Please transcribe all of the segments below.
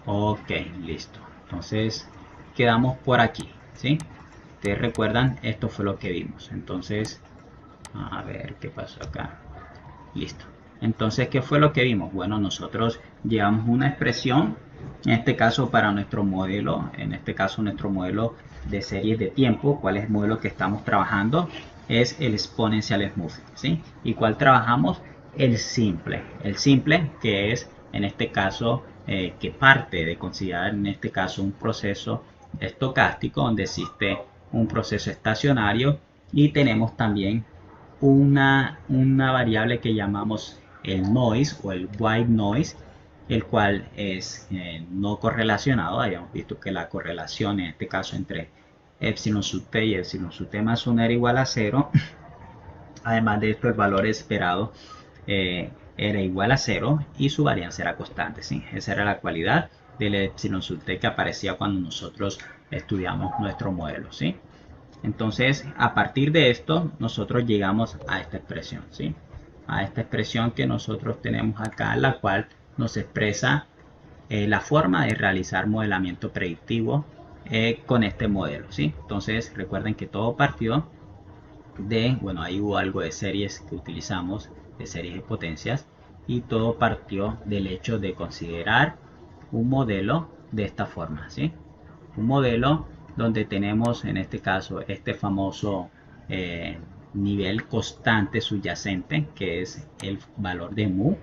Ok, listo. Entonces quedamos por aquí, ¿sí? Ustedes recuerdan, esto fue lo que vimos. Entonces, a ver qué pasó acá. Listo. Entonces, ¿qué fue lo que vimos? Bueno, nosotros llevamos una expresión, en este caso para nuestro modelo, en este caso nuestro modelo de series de tiempo. ¿Cuál es el modelo que estamos trabajando? Es el exponencial smoothing, ¿sí? ¿Y cuál trabajamos? El simple que es en este caso que parte de considerar en este caso un proceso estocástico donde existe un proceso estacionario y tenemos también una variable que llamamos el noise o el white noise, el cual es no correlacionado. Habíamos visto que la correlación en este caso entre epsilon sub t y epsilon sub t más 1 era igual a 0. Además de esto, el valor esperado era igual a 0 y su varianza era constante. ¿Sí? Esa era la cualidad del epsilon sub t que aparecía cuando nosotros estudiamos nuestro modelo. ¿Sí? Entonces, a partir de esto, nosotros llegamos a esta expresión, ¿sí? A esta expresión que nosotros tenemos acá, la cual nos expresa la forma de realizar modelamiento predictivo con este modelo, ¿sí? Entonces, recuerden que todo partió de, bueno, ahí hubo algo de series que utilizamos, de series de potencias, y todo partió del hecho de considerar un modelo de esta forma, ¿sí? Un modelo donde tenemos en este caso este famoso nivel constante subyacente que es el valor de mu,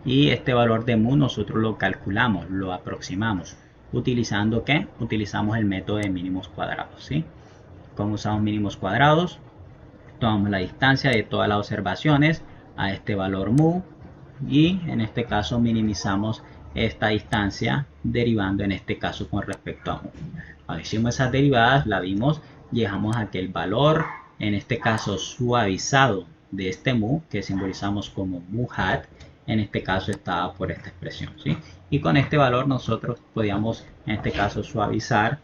y este valor de mu nosotros lo calculamos, lo aproximamos utilizando ¿qué? Utilizamos el método de mínimos cuadrados, ¿sí? ¿Cómo usamos mínimos cuadrados? Tomamos la distancia de todas las observaciones a este valor mu y en este caso minimizamos esta distancia derivando en este caso con respecto a mu. Cuando hicimos esas derivadas, la vimos, llegamos a que el valor, en este caso suavizado de este mu, que simbolizamos como mu hat, en este caso estaba por esta expresión, ¿sí? Y con este valor nosotros podíamos, en este caso, suavizar,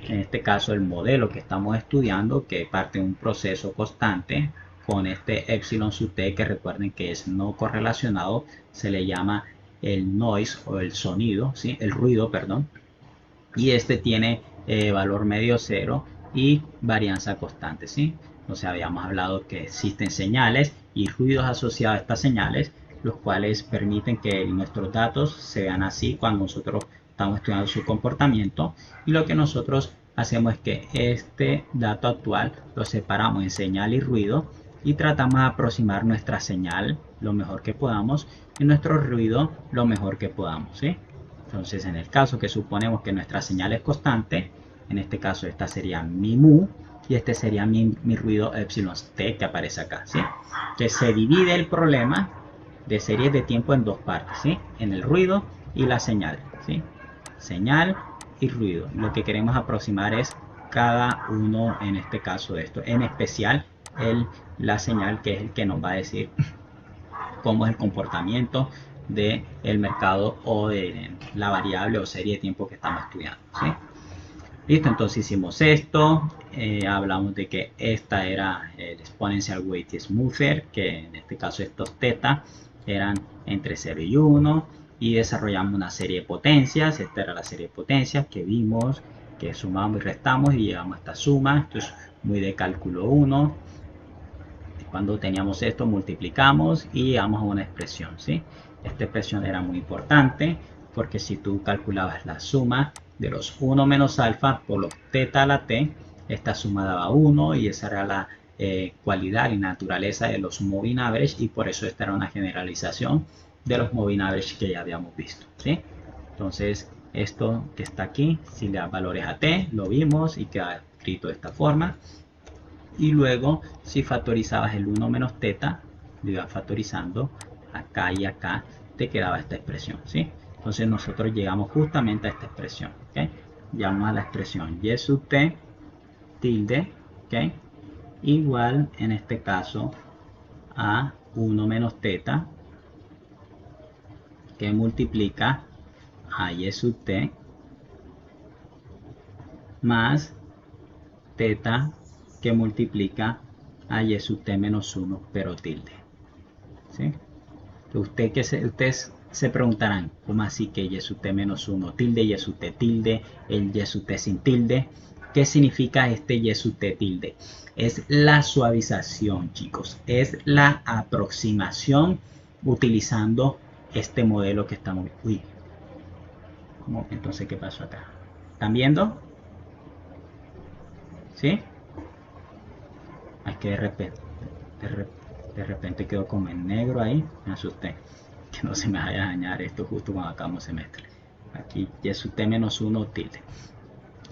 en este caso, el modelo que estamos estudiando, que parte de un proceso constante con este epsilon sub t, que recuerden que es no correlacionado, se le llama el noise o el sonido, ¿sí? El ruido, perdón, y este tiene valor medio cero y varianza constante, ¿sí? O sea, habíamos hablado que existen señales y ruidos asociados a estas señales, los cuales permiten que nuestros datos se vean así cuando nosotros estamos estudiando su comportamiento, y lo que nosotros hacemos es que este dato actual lo separamos en señal y ruido y tratamos de aproximar nuestra señal lo mejor que podamos y nuestro ruido lo mejor que podamos, ¿sí? Entonces, en el caso que suponemos que nuestra señal es constante, en este caso esta sería mi mu y este sería mi ruido epsilon t que aparece acá, ¿sí? Que se divide el problema de series de tiempo en dos partes, ¿sí? En el ruido y la señal, ¿sí? Señal y ruido. Lo que queremos aproximar es cada uno en este caso de esto, en especial la señal, que es el que nos va a decir cómo es el comportamiento del mercado o de la variable o serie de tiempo que estamos estudiando, ¿sí? Listo, entonces hicimos esto, hablamos de que esta era el exponential weight smoother, que en este caso estos teta eran entre 0 y 1, y desarrollamos una serie de potencias. Esta era la serie de potencias que vimos, que sumamos y restamos y llegamos a esta suma. Esto es muy de cálculo 1. Cuando teníamos esto, multiplicamos y llegamos a una expresión, ¿sí? Esta expresión era muy importante porque si tú calculabas la suma de los 1 menos alfa por los teta a la t, esta suma daba 1 y esa era la cualidad y naturaleza de los moving average, y por eso esta era una generalización de los moving average que ya habíamos visto, ¿sí? Entonces, esto que está aquí, si le das valores a t, lo vimos y queda escrito de esta forma. Y luego, si factorizabas el 1 menos teta, lo ibas factorizando acá y acá, te quedaba esta expresión, ¿sí? Entonces nosotros llegamos justamente a esta expresión, ¿ok? Llamamos a la expresión y sub t tilde, ¿ok? Igual en este caso a 1 menos teta que multiplica a y sub t más teta que multiplica a y sub t menos 1 pero tilde, ¿sí? Usted se preguntarán, ¿cómo así que y sub t menos 1 tilde, y sub t tilde, el y sub t sin tilde? ¿Qué significa este y sub t tilde? Es la suavización, chicos. Es la aproximación utilizando este modelo que estamos viendo. Uy, ¿cómo? Entonces, ¿qué pasó acá? ¿Están viendo? ¿Sí? Es que de repente quedó como en negro ahí. Me asusté. Que no se me vaya a dañar esto justo cuando acabamos semestre. Aquí y sub t menos 1 tilde.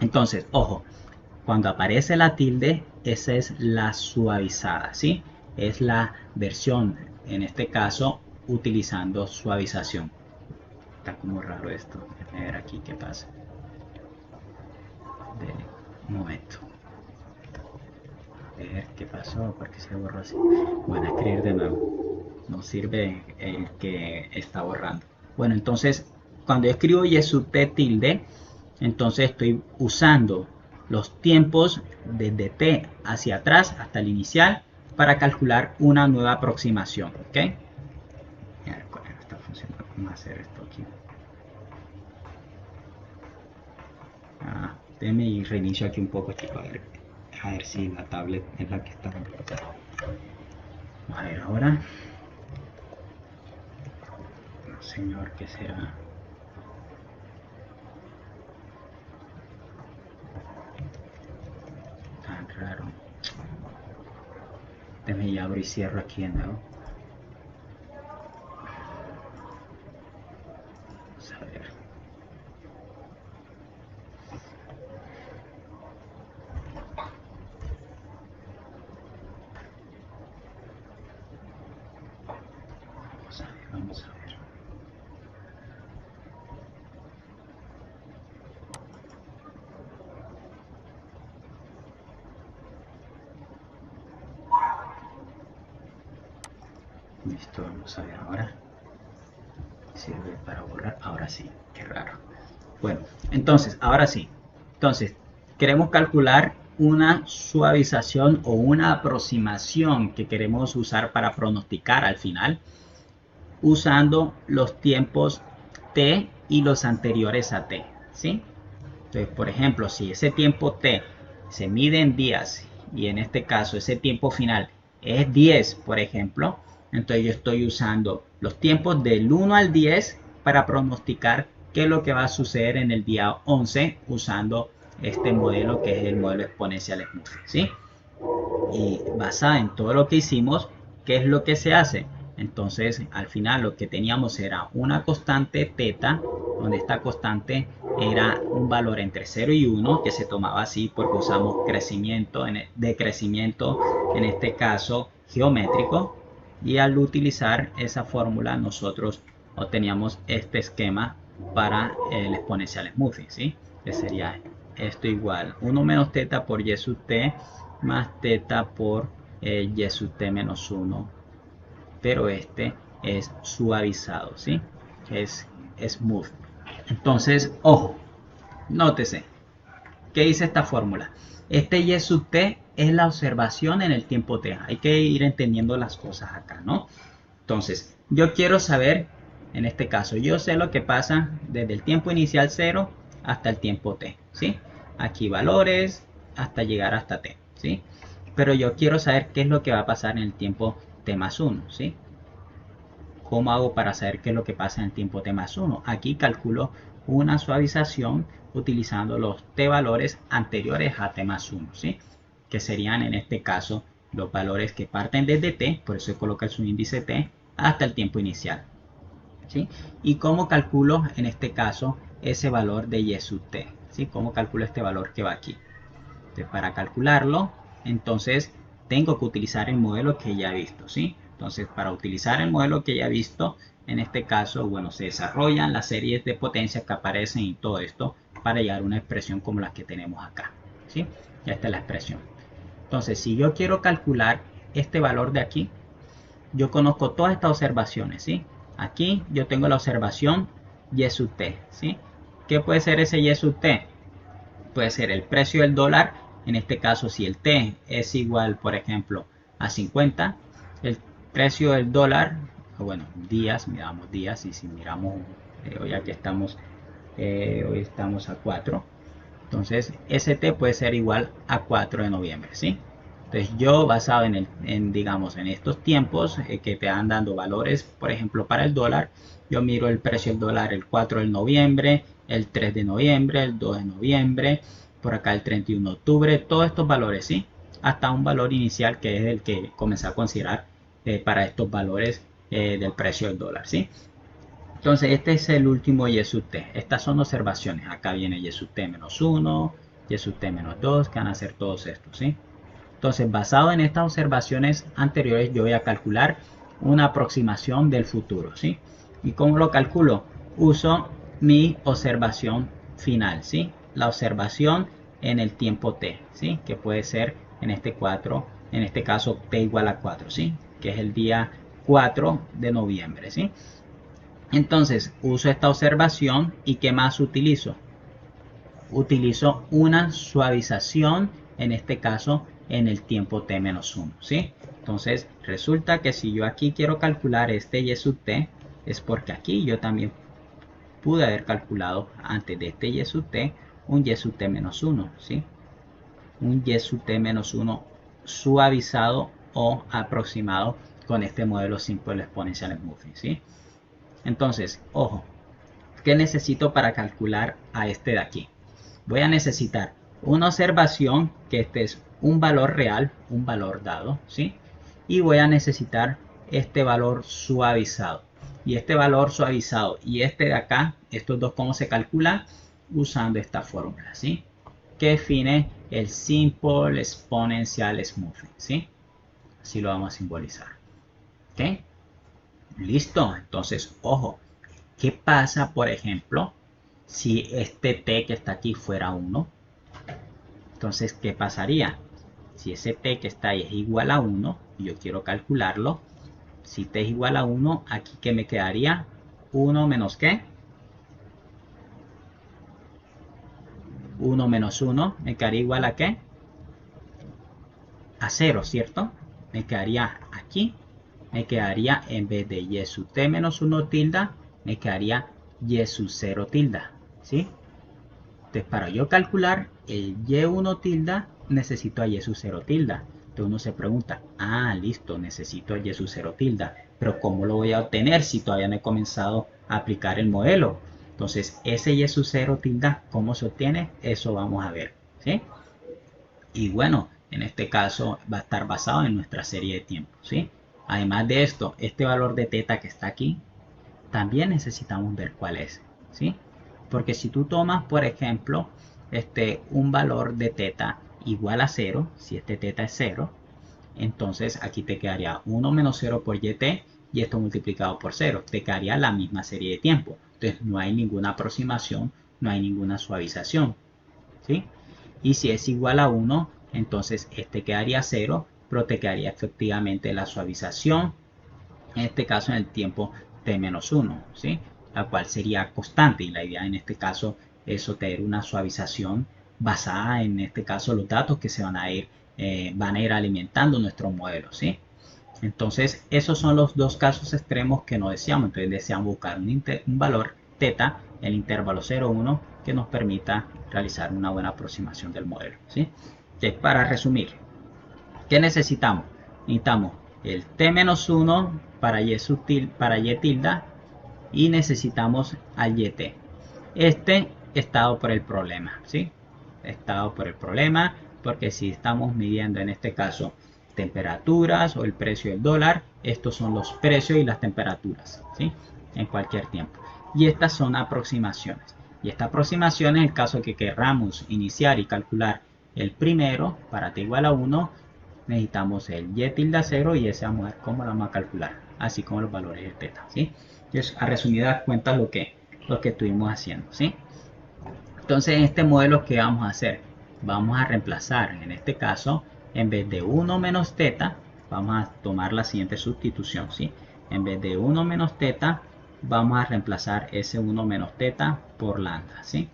Entonces, ojo, cuando aparece la tilde, esa es la suavizada, ¿sí? Es la versión, en este caso, utilizando suavización. Está como raro esto. A ver aquí qué pasa. Un momento. A ver qué pasó, porque se borró así. Bueno, escribir de nuevo. No sirve el que está borrando. Bueno, entonces, cuando yo escribo y sub t tilde, entonces estoy usando los tiempos desde t hacia atrás hasta el inicial para calcular una nueva aproximación, ¿ok? A ver, no está funcionando. ¿Cómo hacer esto aquí? Déjame y reinicio aquí un poco, chicos, a ver si la tablet es la que está. A ver ahora. No, señor, ¿qué será? Tan raro. Déjame ya abro y cierro aquí de nuevo. Vamos a ver. Vamos a ver. Listo, vamos a ver ahora. Sirve para borrar. Ahora sí, qué raro. Bueno, entonces, ahora sí. Entonces, queremos calcular una suavización o una aproximación que queremos usar para pronosticar al final, usando los tiempos t y los anteriores a t, ¿sí? Entonces, por ejemplo, si ese tiempo t se mide en días y en este caso ese tiempo final es 10, por ejemplo, entonces yo estoy usando los tiempos del 1 al 10 para pronosticar qué es lo que va a suceder en el día 11 usando este modelo que es el modelo exponencial Smoothie, ¿sí? Y basada en todo lo que hicimos, ¿qué es lo que se hace? Entonces, al final lo que teníamos era una constante teta, donde esta constante era un valor entre 0 y 1, que se tomaba así porque usamos crecimiento, decrecimiento, en este caso geométrico, y al utilizar esa fórmula nosotros obteníamos este esquema para el exponencial smoothie, ¿sí? Que sería esto igual 1 menos teta por y sub t más teta por y sub t menos 1, pero este es suavizado, ¿sí? Es smooth. Entonces, ojo, nótese, ¿qué dice esta fórmula? Este y sub t es la observación en el tiempo t. Hay que ir entendiendo las cosas acá, ¿no? Entonces, yo quiero saber, en este caso, yo sé lo que pasa desde el tiempo inicial 0 hasta el tiempo t, ¿sí? Aquí valores hasta llegar hasta t, ¿sí? Pero yo quiero saber qué es lo que va a pasar en el tiempo t más 1, ¿sí? ¿Cómo hago para saber qué es lo que pasa en el tiempo t más 1? Aquí calculo una suavización utilizando los t valores anteriores a t más 1, ¿sí? Que serían en este caso los valores que parten desde t, por eso coloca el subíndice t, hasta el tiempo inicial, ¿sí? Y cómo calculo en este caso ese valor de y sub t, ¿sí? Cómo calculo este valor que va aquí. Entonces, para calcularlo, entonces tengo que utilizar el modelo que ya he visto, ¿sí? Entonces, para utilizar el modelo que ya he visto, en este caso, bueno, se desarrollan las series de potencias que aparecen y todo esto para llegar a una expresión como la que tenemos acá, ¿sí? Ya está la expresión. Entonces, si yo quiero calcular este valor de aquí, yo conozco todas estas observaciones, ¿sí? Aquí yo tengo la observación y sub t, ¿sí? ¿Qué puede ser ese y sub t? Puede ser el precio del dólar. En este caso, si el t es igual, por ejemplo, a 50, el precio del dólar bueno, días, miramos días, y si miramos, hoy aquí estamos, hoy estamos a 4. Entonces, ST puede ser igual a 4 de noviembre, ¿sí? Entonces, yo basado digamos, en estos tiempos que te van dando valores, por ejemplo, para el dólar, yo miro el precio del dólar el 4 de noviembre, el 3 de noviembre, el 2 de noviembre, por acá el 31 de octubre, todos estos valores, ¿sí? Hasta un valor inicial que es el que comencé a considerar para estos valores del precio del dólar, ¿sí? Entonces, este es el último YSUT. Estas son observaciones. Acá viene YSUT-1, YSUT-2, que van a ser todos estos, ¿sí? Entonces, basado en estas observaciones anteriores, yo voy a calcular una aproximación del futuro, ¿sí? ¿Y cómo lo calculo? Uso mi observación final, ¿sí? La observación en el tiempo t, ¿sí? Que puede ser en este caso t igual a 4, ¿sí? Que es el día 4 de noviembre, ¿sí? Entonces uso esta observación y ¿qué más utilizo? Utilizo una suavización, en este caso en el tiempo t-1, ¿sí? Entonces resulta que si yo aquí quiero calcular este y sub t, es porque aquí yo también pude haber calculado antes de este y sub t un y sub t-1, ¿sí? Un y sub t-1 suavizado o aproximado con este modelo simple exponencial smoothing, ¿sí? Entonces, ojo, ¿qué necesito para calcular a este de aquí? Voy a necesitar una observación, que este es un valor real, un valor dado, ¿sí? Y voy a necesitar este valor suavizado. Y este valor suavizado y este de acá, estos dos, ¿cómo se calcula? Usando esta fórmula, ¿sí? Que define el Simple Exponential Smoothing, ¿sí? Así lo vamos a simbolizar. ¿Ok? Listo. Entonces, ojo. ¿Qué pasa, por ejemplo, si este t que está aquí fuera 1? Entonces, ¿qué pasaría? Si ese t que está ahí es igual a 1, y yo quiero calcularlo, si t es igual a 1, aquí ¿qué me quedaría? 1 menos ¿qué? 1 menos 1, ¿me quedaría igual a qué? A 0, ¿cierto? Me quedaría aquí, me quedaría en vez de y sub t menos 1 tilde, me quedaría y sub 0 tilde, ¿sí? Entonces, para yo calcular el y1 tilde, necesito a y sub 0 tilde. Entonces uno se pregunta, listo, necesito a y sub 0 tilde, pero ¿cómo lo voy a obtener si todavía no he comenzado a aplicar el modelo? Entonces, ese y sub 0 tilde, ¿cómo se obtiene? Eso vamos a ver, ¿sí? Y bueno, en este caso va a estar basado en nuestra serie de tiempo, ¿sí? Además de esto, este valor de teta que está aquí, también necesitamos ver cuál es, ¿sí? Porque si tú tomas, por ejemplo, un valor de teta igual a 0, si este teta es 0, entonces aquí te quedaría 1 menos 0 por yt y esto multiplicado por 0. Te quedaría la misma serie de tiempo. Entonces no hay ninguna aproximación, no hay ninguna suavización, ¿sí? Y si es igual a 1, entonces este quedaría 0, pero te quedaría efectivamente la suavización, en este caso en el tiempo t-1, ¿sí? La cual sería constante, y la idea en este caso es obtener una suavización basada en este caso los datos que se van a ir alimentando nuestro modelo, ¿sí? Entonces esos son los dos casos extremos que no deseamos. Entonces deseamos buscar un valor teta en el intervalo 0,1 que nos permita realizar una buena aproximación del modelo, ¿sí? Entonces, para resumir, ¿qué necesitamos? Necesitamos el t-1 para y tilde y necesitamos al yt. Este estado por el problema, ¿sí? Estado por el problema, porque si estamos midiendo en este caso temperaturas o el precio del dólar, estos son los precios y las temperaturas, ¿sí? En cualquier tiempo. Y estas son aproximaciones. Y esta aproximación, en el caso que querramos iniciar y calcular el primero para t igual a 1, necesitamos el y tilde 0 y ese vamos a ver cómo lo vamos a calcular, así como los valores de teta, ¿sí? Entonces, a resumidas cuentas, lo que estuvimos haciendo, ¿sí? Entonces, en este modelo, ¿qué vamos a hacer? Vamos a reemplazar, en este caso, en vez de 1 menos teta, vamos a tomar la siguiente sustitución, ¿sí? En vez de 1 menos teta, vamos a reemplazar ese 1 menos teta por lambda, ¿sí?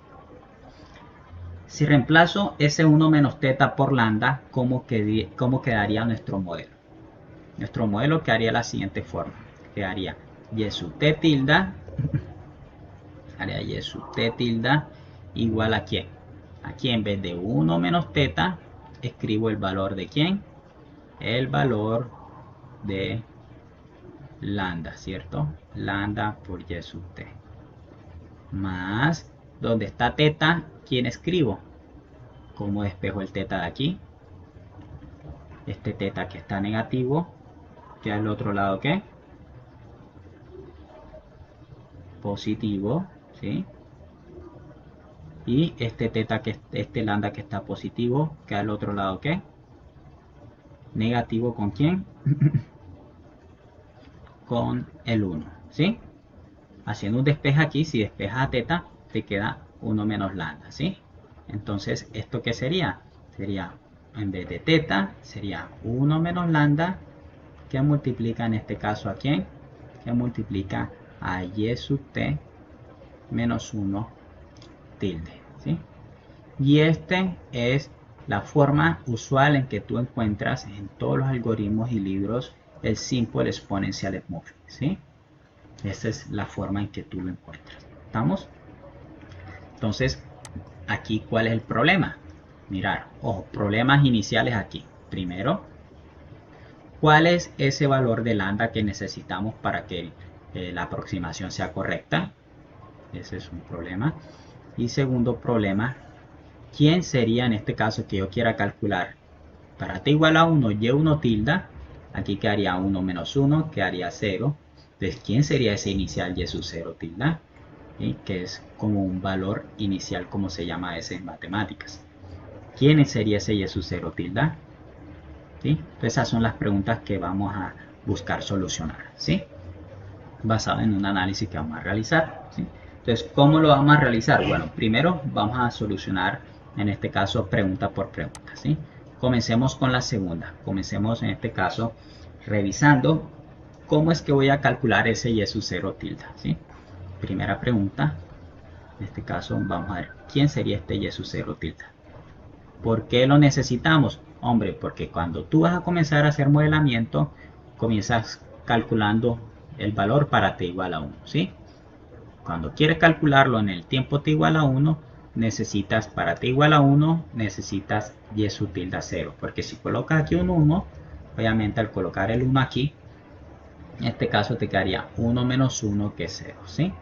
Si reemplazo ese 1 menos teta por lambda, ¿cómo quedaría nuestro modelo? Nuestro modelo quedaría de la siguiente forma. quedaría y sub t tilde, haría y sub t tilde igual a quién. Aquí en vez de 1 menos teta, escribo el valor de quién, el valor de lambda, ¿cierto? Lambda por y sub t. Más, donde está teta, ¿quién escribo? ¿Cómo despejo el teta de aquí? Este teta que está negativo, que al otro lado, ¿qué? Positivo, ¿sí? Y este teta, este lambda que está positivo, que al otro lado, ¿qué? Negativo, ¿con quién? Con el 1, ¿sí? Haciendo un despeje aquí, si despejas a teta, te queda 1 menos lambda, ¿sí? Entonces, ¿esto qué sería? Sería, en vez de teta, sería 1 menos lambda, que multiplica en este caso a quién? Que multiplica a y sub t menos 1 tilde, ¿sí? Y este es la forma usual en que tú encuentras en todos los algoritmos y libros el Simple Exponential Moving, ¿sí? Esa es la forma en que tú lo encuentras. ¿Estamos? Entonces, aquí, ¿cuál es el problema? Mirar, ojo, problemas iniciales aquí. Primero, ¿cuál es ese valor de lambda que necesitamos para que la aproximación sea correcta? Ese es un problema. Y segundo problema, ¿quién sería en este caso que yo quiera calcular? Para t igual a 1, y1 tilde, aquí quedaría 1 menos 1, quedaría 0. Entonces, ¿quién sería ese inicial y sub 0 tilde? ¿Sí? Que es como un valor inicial, como se llama ese en matemáticas. ¿Quién sería ese y sub 0 tilde? ¿Sí? Entonces, esas son las preguntas que vamos a buscar solucionar, ¿sí? Basado en un análisis que vamos a realizar, ¿sí? Entonces, ¿cómo lo vamos a realizar? Bueno, primero vamos a solucionar, en este caso, pregunta por pregunta, ¿sí? Comencemos con la segunda. Comencemos, en este caso, revisando cómo es que voy a calcular ese y sub 0 tilde, ¿sí? Primera pregunta, en este caso, vamos a ver, ¿quién sería este y sub 0 tilde? ¿Por qué lo necesitamos? Hombre, porque cuando tú vas a comenzar a hacer modelamiento, comienzas calculando el valor para t igual a 1, ¿sí? Cuando quieres calcularlo en el tiempo t igual a 1, necesitas, para t igual a 1, necesitas y sub tilde 0, porque si colocas aquí un 1, obviamente al colocar el 1 aquí, en este caso te quedaría 1 menos 1 que es 0, ¿sí?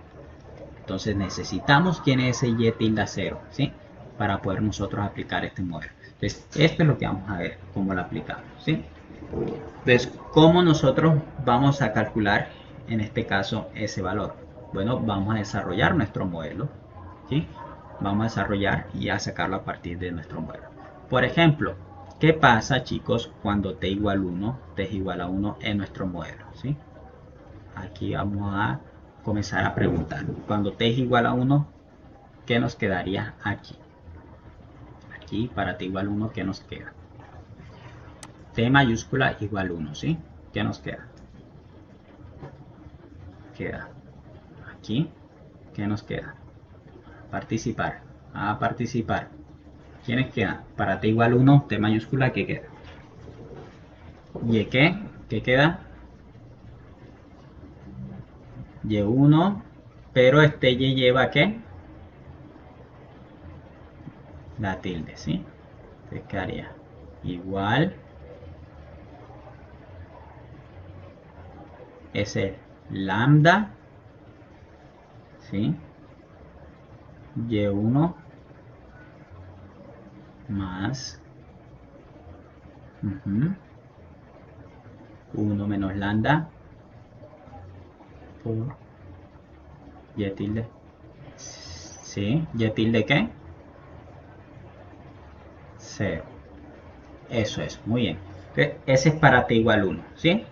Entonces necesitamos quién es ese y tilde 0, ¿sí? Para poder nosotros aplicar este modelo. Entonces, esto es lo que vamos a ver, cómo lo aplicamos, ¿sí? Entonces, ¿cómo nosotros vamos a calcular, en este caso, ese valor? Bueno, vamos a desarrollar nuestro modelo, ¿sí? Vamos a desarrollar y a sacarlo a partir de nuestro modelo. Por ejemplo, ¿qué pasa, chicos, cuando t igual 1, t es igual a 1 en nuestro modelo, ¿sí? Aquí vamos a comenzar a preguntar. Cuando t es igual a 1, ¿qué nos quedaría aquí? Aquí, para t igual a 1, ¿qué nos queda? T mayúscula igual 1, ¿sí? ¿Qué nos queda? Queda aquí. ¿Qué nos queda? Participar. A participar. ¿Quiénes quedan? Para t igual 1, t mayúscula, ¿qué queda? ¿Y qué? ¿Qué queda? Y1, pero este y lleva ¿qué? La tilde, ¿sí? Entonces quedaría igual es el lambda, ¿sí? Y1 más 1 menos lambda por y tilde. ¿Sí? ¿Y tilde qué? 0. Eso es, muy bien. Entonces, ese es para t igual 1, ¿sí?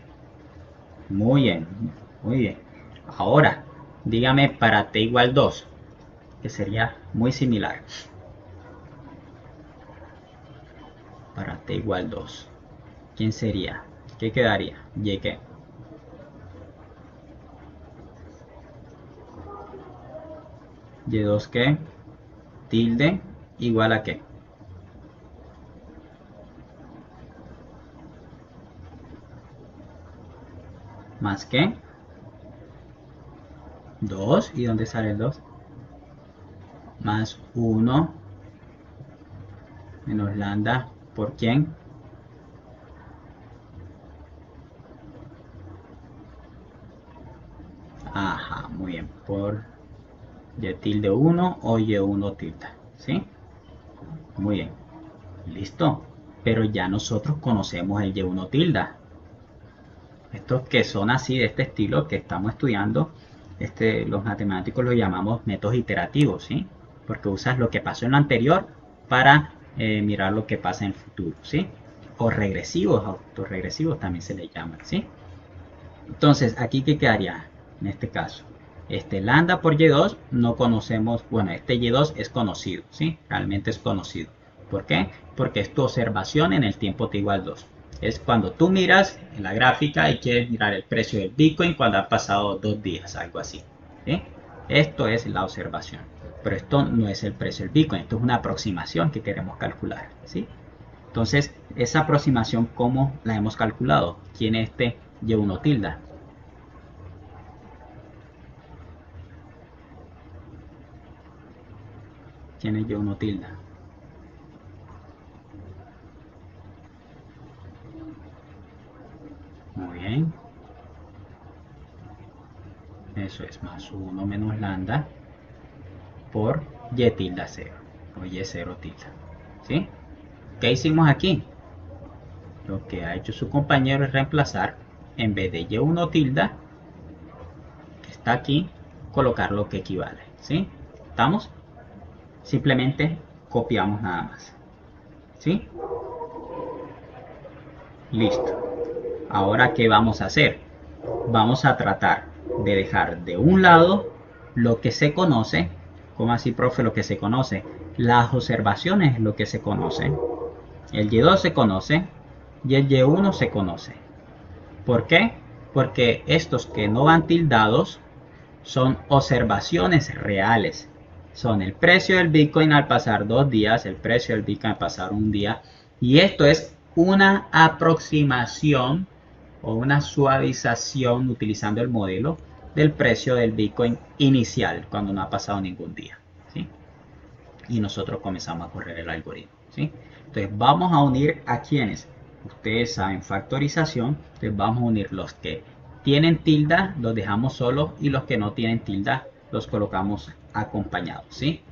Muy bien, muy bien. Ahora, dígame para t igual 2, que sería muy similar. Para t igual 2. ¿Quién sería? ¿Qué quedaría? ¿Y qué? ¿Y2 qué? Tilde igual a qué? ¿Más qué? 2. ¿Y dónde sale el 2? Más 1 menos lambda. ¿Por quién? Ajá, muy bien. Por y tilde 1 o y1 tilde. ¿Sí? Muy bien. Listo. Pero ya nosotros conocemos el y1 tilde. Estos que son así de este estilo que estamos estudiando, los matemáticos los llamamos métodos iterativos, ¿sí? Porque usas lo que pasó en lo anterior para mirar lo que pasa en el futuro, ¿sí? O regresivos, autorregresivos también se les llama, ¿sí? Entonces, aquí ¿qué quedaría en este caso? Este lambda por y2 no conocemos, bueno, este y2 es conocido, ¿sí? Realmente es conocido. ¿Por qué? Porque es tu observación en el tiempo t igual 2. Es cuando tú miras en la gráfica y quieres mirar el precio del Bitcoin cuando ha pasado 2 días, algo así, ¿sí? Esto es la observación. Pero esto no es el precio del Bitcoin, esto es una aproximación que queremos calcular, ¿sí? Entonces, esa aproximación, ¿cómo la hemos calculado? Tiene este y1 tilde. Tiene y1 tilde. Muy bien. Eso es más 1 menos lambda por y tilde 0 o y0 tilde. ¿Sí? ¿Qué hicimos aquí? Lo que ha hecho su compañero es reemplazar, en vez de y1 tilde, que está aquí, colocar lo que equivale. ¿Sí? ¿Estamos? Simplemente copiamos nada más. ¿Sí? Listo. Ahora, ¿qué vamos a hacer? Vamos a tratar de dejar de un lado lo que se conoce. ¿Cómo así, profe? Lo que se conoce. Las observaciones es lo que se conoce. El Y2 se conoce y el Y1 se conoce. ¿Por qué? Porque estos que no van tildados son observaciones reales. Son el precio del Bitcoin al pasar 2 días, el precio del Bitcoin al pasar un día. Y esto es una aproximación o una suavización utilizando el modelo del precio del Bitcoin inicial cuando no ha pasado ningún día. ¿Sí? Y nosotros comenzamos a correr el algoritmo. ¿Sí? Entonces vamos a unir a quienes. Ustedes saben factorización, entonces vamos a unir los que tienen tilda, los dejamos solos y los que no tienen tilda los colocamos acompañados. ¿Sí?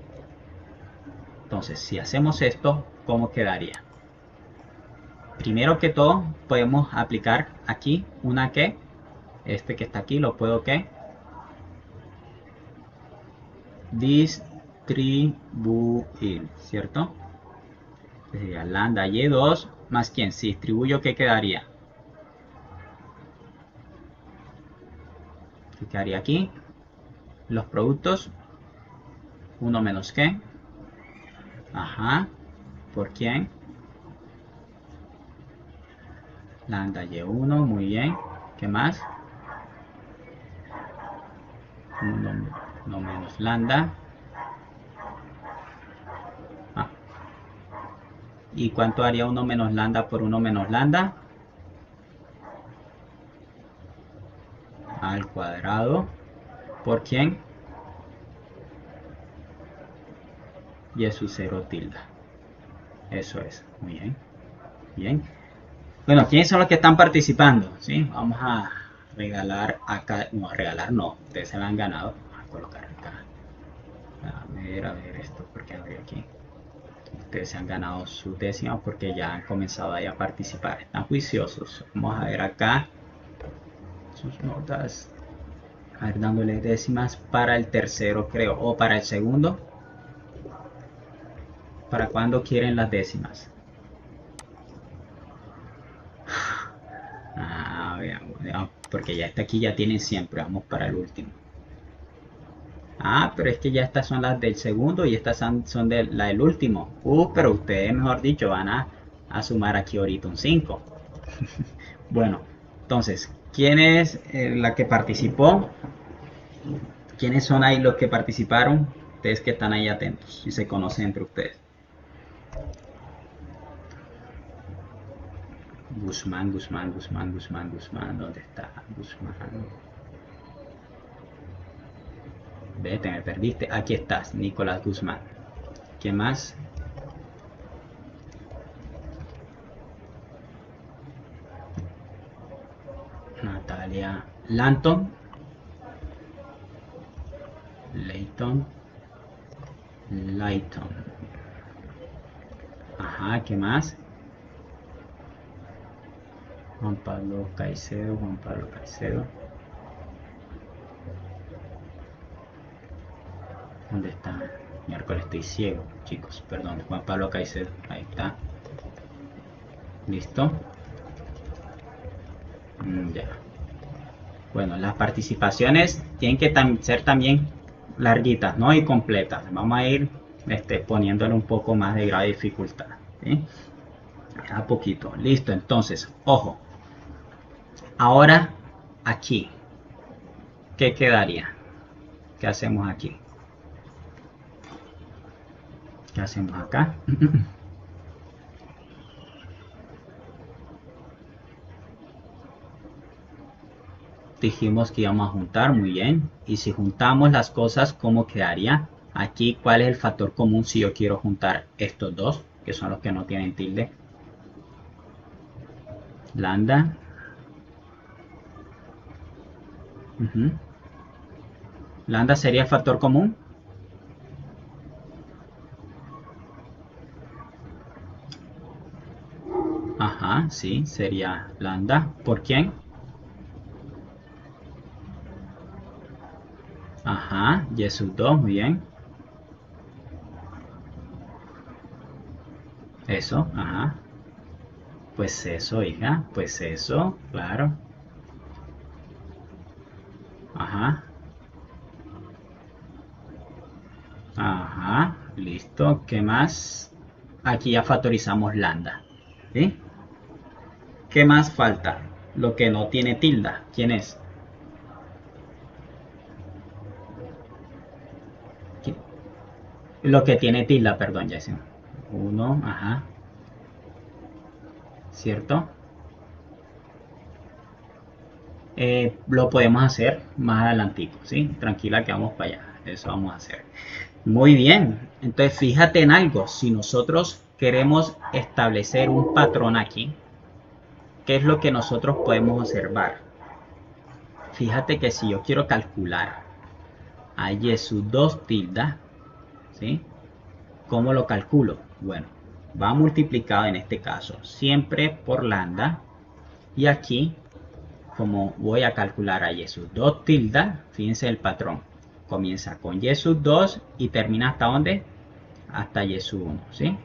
Entonces si hacemos esto, ¿cómo quedaría? Primero que todo podemos aplicar aquí una que, este que está aquí lo puedo que distribuir, ¿cierto? Sería lambda y2 más quién. Si distribuyo, ¿qué quedaría? ¿Qué quedaría aquí? Los productos, 1 menos qué. Ajá. ¿Por quién? Lambda y1, muy bien. ¿Qué más? 1 menos lambda. Ah. ¿Y cuánto haría 1 menos lambda por 1 menos lambda? Al cuadrado. ¿Por quién? Y es su 0 tilde. Eso es. Muy bien. Bien. Bueno, ¿quiénes son los que están participando? ¿Sí? Vamos a regalar acá. No, regalar no. Ustedes se la han ganado. Vamos a colocar acá. A ver esto. ¿Por qué habría aquí? Ustedes se han ganado sus décimas porque ya han comenzado ahí a participar. Están juiciosos. Vamos a ver acá sus notas. A ver, dándole décimas para el tercero, creo. O para el segundo. ¿Para cuándo quieren las décimas? Veamos, porque ya está aquí, ya tienen siempre. Vamos para el último. Ah, pero es que ya estas son las del segundo y estas son de la del último. Pero ustedes, mejor dicho, van a sumar aquí ahorita un 5. Bueno, entonces, ¿quién es la que participó? ¿Quiénes son ahí los que participaron? Ustedes que están ahí atentos y se conocen entre ustedes. Guzmán, Guzmán, Guzmán, Guzmán, Guzmán. ¿Dónde está Guzmán? Vete, me perdiste. Aquí estás, Nicolás Guzmán. ¿Qué más? Natalia Lanton. Leighton. Lighton. Ajá, ¿qué más? Juan Pablo Caicedo, Juan Pablo Caicedo. ¿Dónde está? Miércoles estoy ciego, chicos, perdón. Juan Pablo Caicedo, ahí está. ¿Listo? Ya. Bueno, las participaciones tienen que ser también larguitas, ¿no? Y completas. Vamos a ir poniéndole un poco más de grado de dificultad. ¿Sí? A poquito. Listo, entonces, ojo. Ahora, aquí. ¿Qué quedaría? ¿Qué hacemos aquí? ¿Qué hacemos acá? Dijimos que íbamos a juntar, muy bien. Y si juntamos las cosas, ¿cómo quedaría? Aquí, ¿cuál es el factor común si yo quiero juntar estos dos, que son los que no tienen tilde? Lambda. Lambda sería el factor común. Ajá, sí, sería lambda. ¿Por quién? Ajá, y sub 2, muy bien. Eso, ajá. Pues eso, hija, pues eso, claro. Ajá, ajá, listo. ¿Qué más? Aquí ya factorizamos lambda. ¿Sí? ¿Qué más falta? Lo que no tiene tilda. ¿Quién es? Lo que tiene tilda, perdón, ya sé. Uno, ajá. ¿Cierto? Lo podemos hacer más adelantico, ¿sí? Tranquila que vamos para allá. Eso vamos a hacer. Muy bien. Entonces, fíjate en algo. Si nosotros queremos establecer un patrón aquí, ¿qué es lo que nosotros podemos observar? Fíjate que si yo quiero calcular a y sub 2 tilda, ¿sí? ¿Cómo lo calculo? Bueno, va multiplicado en este caso siempre por lambda. Y aquí, como voy a calcular a y sub 2 tilda, fíjense el patrón. Comienza con y sub 2 y termina hasta ¿dónde? Hasta y sub 1, ¿sí?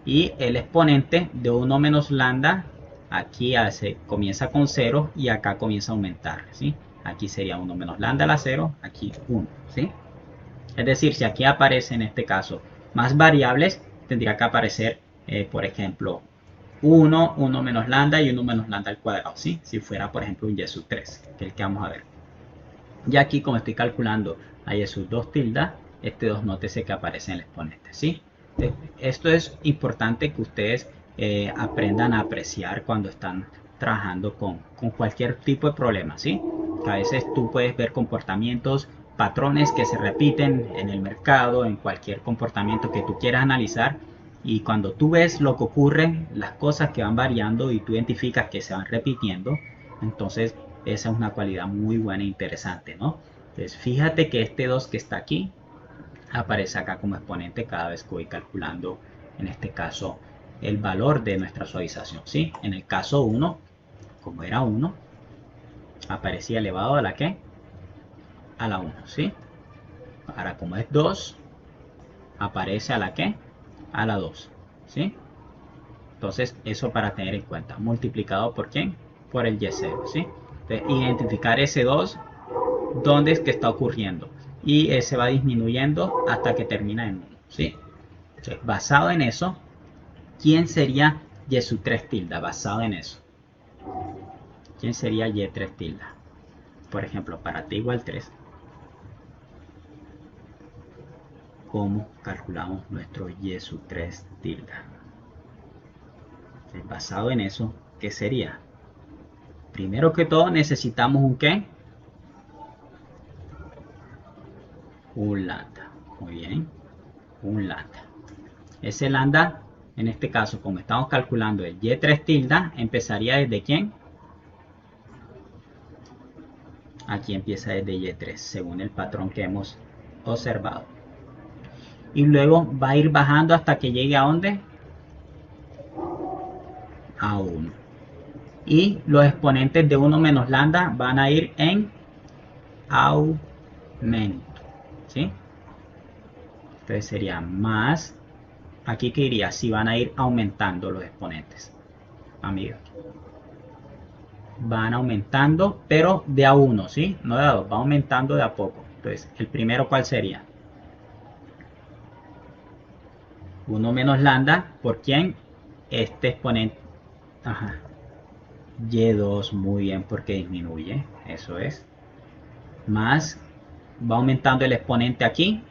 Y el exponente de 1 menos lambda, aquí comienza con 0 y acá comienza a aumentar, ¿sí? Aquí sería 1 menos lambda a la 0, aquí 1, ¿sí? Es decir, si aquí aparece en este caso más variables, tendría que aparecer, por ejemplo, 1, 1 menos lambda y 1 menos lambda al cuadrado, ¿sí? Si fuera, por ejemplo, un y sub 3, que es el que vamos a ver. Y aquí, como estoy calculando a y sub 2 tilda, este 2 nótese que aparece en el exponente, ¿sí? Esto es importante que ustedes aprendan a apreciar cuando están trabajando con cualquier tipo de problema, ¿sí? Que a veces tú puedes ver comportamientos, patrones que se repiten en el mercado, en cualquier comportamiento que tú quieras analizar, y cuando tú ves lo que ocurre, las cosas que van variando y tú identificas que se van repitiendo, entonces esa es una cualidad muy buena e interesante, ¿no? Entonces fíjate que este 2 que está aquí aparece acá como exponente cada vez que voy calculando, en este caso, el valor de nuestra suavización, ¿sí? En el caso 1, como era 1, aparecía elevado a la ¿qué? A la 1, ¿sí? Ahora como es 2, aparece a la ¿qué? A la 2, ¿sí? Entonces, eso para tener en cuenta. ¿Multiplicado por quién? Por el y0, ¿sí? Entonces, identificar ese 2, dónde es que está ocurriendo. Y ese va disminuyendo hasta que termina en 1, ¿sí? Entonces, basado en eso, ¿quién sería y sub 3 tilda? Basado en eso. ¿Quién sería y3 tilda? Por ejemplo, para t igual 3, ¿cómo calculamos nuestro y sub 3 tilda? Entonces, basado en eso, ¿qué sería? Primero que todo necesitamos un ¿qué? un lambda. Muy bien, un lambda. Ese lambda, en este caso, como estamos calculando el y3 tilde, empezaría desde ¿quién? Aquí empieza desde y3, según el patrón que hemos observado. Y luego va a ir bajando hasta que llegue a ¿dónde? A 1. Y los exponentes de 1 menos lambda van a ir en aumento. ¿Sí? Entonces sería más. Aquí que iría, si van a ir aumentando los exponentes, amigos. Van aumentando, pero de a 1, ¿sí? No de a 2, va aumentando de a poco. Entonces, el primero, ¿cuál sería? 1 menos lambda, ¿por quién? Este exponente. Ajá. Y2, muy bien, porque disminuye, eso es. Más, va aumentando el exponente aquí.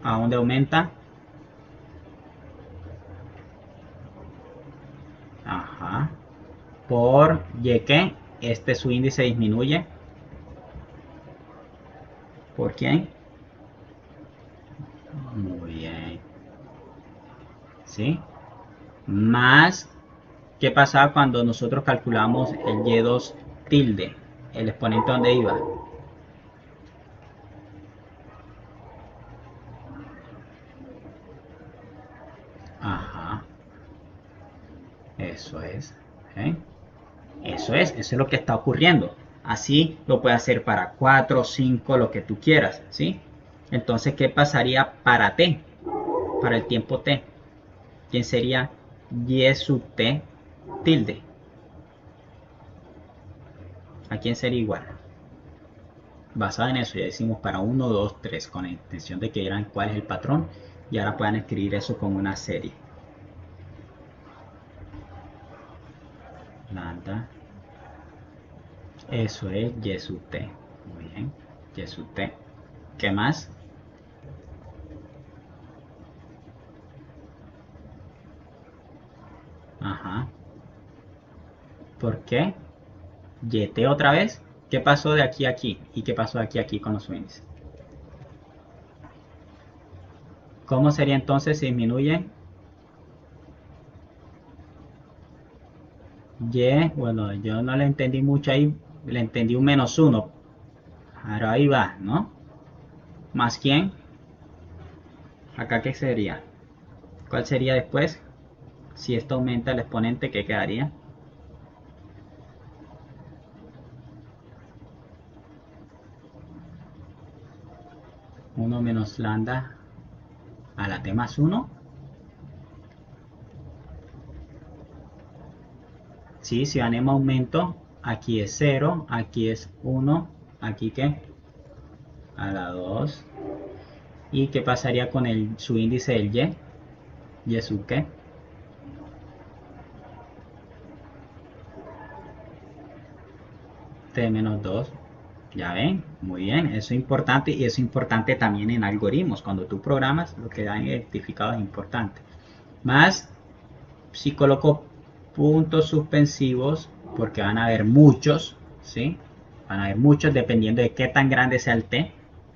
¿A dónde aumenta? Ajá. Por y que su índice disminuye. ¿Por quién? Muy bien. ¿Sí? Más, ¿qué pasaba cuando nosotros calculamos el y2 tilde? El exponente donde iba. Ajá. Eso es. ¿Eh? Eso es lo que está ocurriendo. Así lo puedes hacer para 4, 5, lo que tú quieras, ¿sí? Entonces, ¿qué pasaría para t? Para el tiempo t. ¿Quién sería y sub t tilde? ¿A quién sería igual? Basado en eso, ya decimos para 1, 2, 3, con la intención de que vieran cuál es el patrón y ahora puedan escribir eso como una serie. Lambda. Eso es y sub t. Muy bien. Y sub t. ¿Qué más? Ajá. ¿Por qué? YT otra vez. ¿Qué pasó de aquí a aquí? ¿Y qué pasó de aquí a aquí con los swings? ¿Cómo sería entonces si disminuye? Y, bueno, yo no le entendí mucho ahí. Le entendí un -1. Ahora ahí va, ¿no? ¿Más quién? ¿Acá qué sería? ¿Cuál sería después? Si esto aumenta el exponente, ¿qué quedaría? 1 menos lambda a la t más 1. Sí, si van en aumento, aquí es 0, aquí es 1, aquí ¿qué? A la 2. ¿Y qué pasaría con su índice del y? ¿Y sub qué? T menos 2. Ya ven, muy bien, eso es importante y eso es importante también en algoritmos. Cuando tú programas, lo que dan identificado es importante. Más, si coloco puntos suspensivos, porque van a haber muchos, ¿sí? Van a haber muchos dependiendo de qué tan grande sea el T,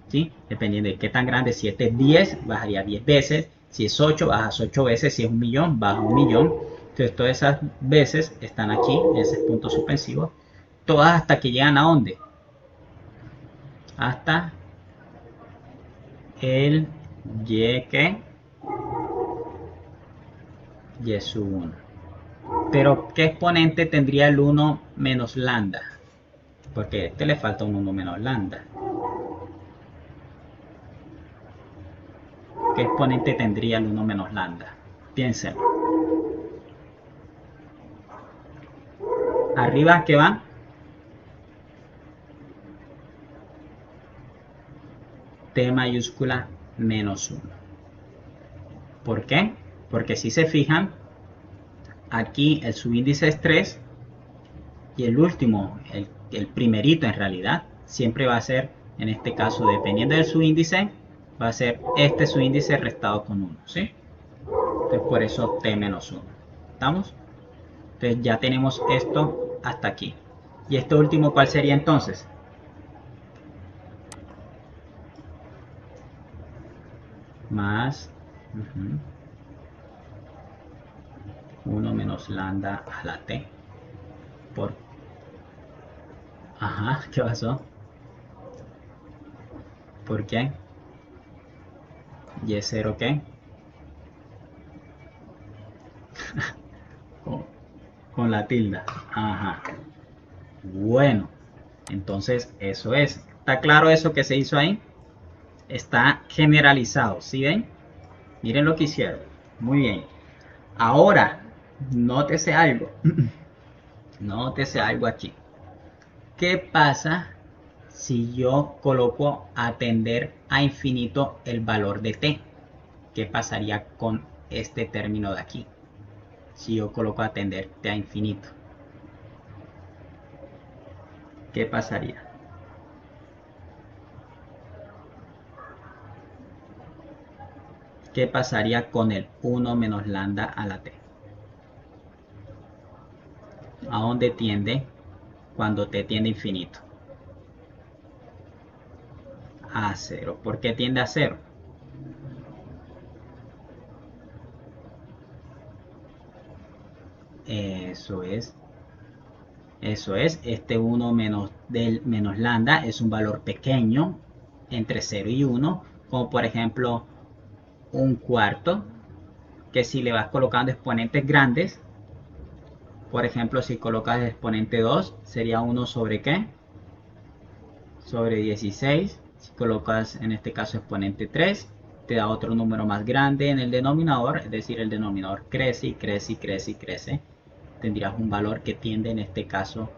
¿sí? Dependiendo de qué tan grande, si este es 10, bajaría 10 veces. Si es 8, bajas 8 veces. Si es 1.000.000, baja 1.000.000. Entonces, todas esas veces están aquí, en esos puntos suspensivos. Todas hasta que llegan a ¿dónde? Hasta el y que y sub 1. Pero ¿qué exponente tendría el 1 menos lambda? Porque a este le falta un 1 menos lambda. ¿Qué exponente tendría el 1 menos lambda? Piénsenlo. Arriba, ¿qué va? T mayúscula menos 1. ¿Por qué? Porque si se fijan, aquí el subíndice es 3 y el último, el primerito en realidad, siempre va a ser, en este caso, dependiendo del subíndice, va a ser este subíndice restado con 1, ¿sí? Entonces por eso t menos 1. ¿Estamos? Entonces ya tenemos esto hasta aquí. ¿Y este último cuál sería entonces? más 1 menos lambda a la t por... Ajá, ¿qué pasó? ¿Por qué? ¿Y0 qué? Con, con la tilde. Ajá. Bueno, entonces eso es. ¿Está claro eso que se hizo ahí? Está generalizado, ¿sí ven? Miren lo que hicieron. Muy bien. Ahora, nótese algo. Nótese algo aquí. ¿Qué pasa si yo coloco a tender a infinito el valor de t? ¿Qué pasaría con este término de aquí? Si yo coloco a tender t a infinito, ¿qué pasaría? ¿Qué pasaría con el 1 menos lambda a la t? ¿A dónde tiende cuando t tiende a infinito? A 0. ¿Por qué tiende a 0? Eso es. Eso es. Este 1 menos, del menos lambda es un valor pequeño entre 0 y 1. Como por ejemplo un cuarto. Que si le vas colocando exponentes grandes. Por ejemplo, si colocas el exponente 2, sería 1 sobre ¿qué? Sobre 16. Si colocas en este caso exponente 3, te da otro número más grande en el denominador, es decir, el denominador crece y crece y crece y crece. Tendrías un valor que tiende en este caso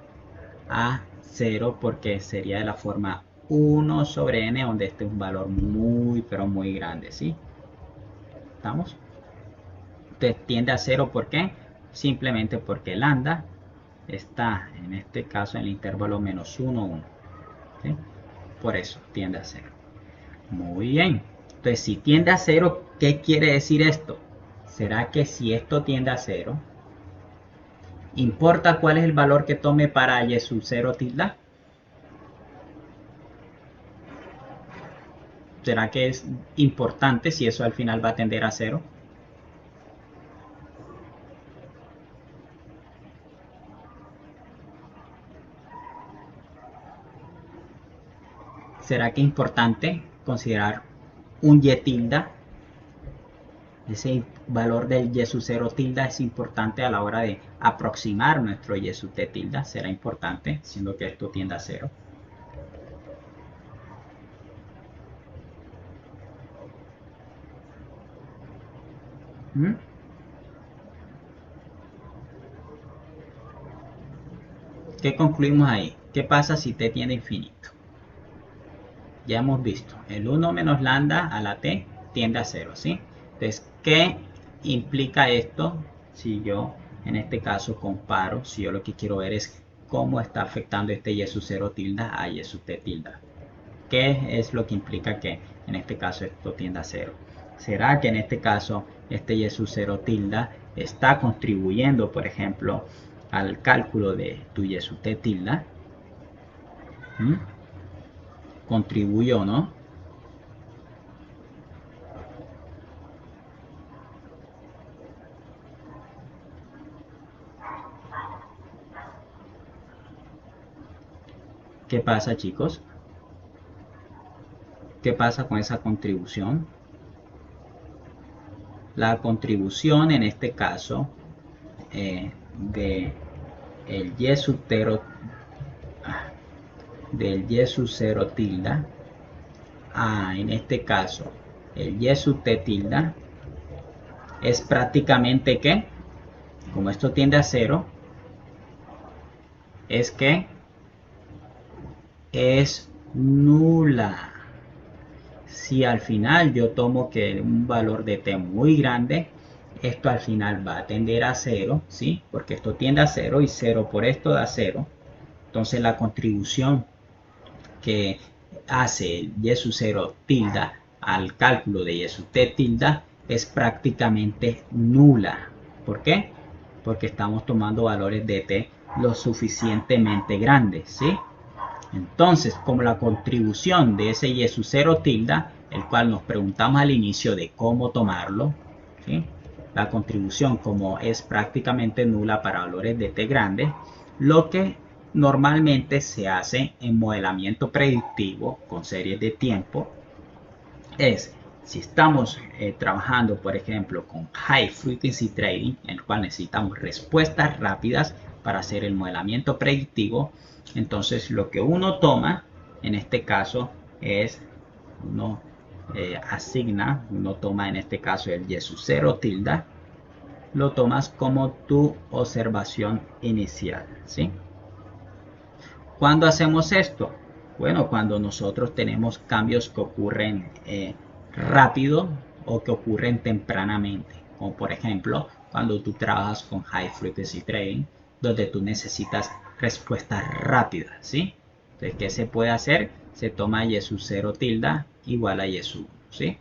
a 0 porque sería de la forma 1 sobre n, donde este es un valor muy pero muy grande, ¿sí? ¿Estamos? Entonces tiende a 0, ¿por qué? Simplemente porque lambda está en este caso en el intervalo menos 1, 1. ¿Sí? Por eso tiende a 0. Muy bien. Entonces, si tiende a 0, ¿qué quiere decir esto? ¿Será que si esto tiende a 0, importa cuál es el valor que tome para y sub 0 tilde? ¿Será que es importante si eso al final va a tender a 0? ¿Será que es importante considerar un y tilde? Ese valor del y sub 0 tilde es importante a la hora de aproximar nuestro y sub t tilde. Será importante, siendo que esto tiende a 0. ¿Mm? ¿Qué concluimos ahí? ¿Qué pasa si t tiende a infinito? Ya hemos visto, el 1 menos lambda a la t tiende a 0, ¿sí? Entonces, ¿qué implica esto si yo, en este caso, comparo, si yo lo que quiero ver es cómo está afectando este y sub 0 tilde a y sub t tilde? ¿Qué es lo que implica que en este caso esto tiende a 0? ¿Será que en este caso este y sub 0 tilde está contribuyendo, por ejemplo, al cálculo de tu y sub t tilde? ¿Mm? ¿Contribuyó, no? ¿Qué pasa, chicos? ¿Qué pasa con esa contribución? La contribución en este caso de el y sub 0 del y sub 0 tilde a, en este caso, el y sub t tilde es prácticamente que, como esto tiende a 0, es que es nula. Si al final yo tomo que un valor de t muy grande, esto al final va a tender a 0, ¿sí? Porque esto tiende a 0 y 0 por esto da 0. Entonces la contribución que hace el y sub 0 tilde al cálculo de y sub t tilde es prácticamente nula. ¿Por qué? Porque estamos tomando valores de t lo suficientemente grandes, ¿sí? Entonces, como la contribución de ese y sub 0 tilde, el cual nos preguntamos al inicio de cómo tomarlo, ¿sí? La contribución como es prácticamente nula para valores de t grande, lo que normalmente se hace en modelamiento predictivo con series de tiempo es, si estamos trabajando, por ejemplo, con High Frequency Trading, en el cual necesitamos respuestas rápidas para hacer el modelamiento predictivo, entonces lo que uno toma, en este caso, es, uno asigna, uno toma en este caso el y sub 0 tilde, lo tomas como tu observación inicial, ¿sí? ¿Cuándo hacemos esto? Bueno, cuando nosotros tenemos cambios que ocurren rápido o que ocurren tempranamente, como por ejemplo cuando tú trabajas con High Frequency Trading, donde tú necesitas respuestas rápidas, ¿sí? Entonces, ¿qué se puede hacer? Se toma y sub 0 tilde igual a y sub 1, ¿sí?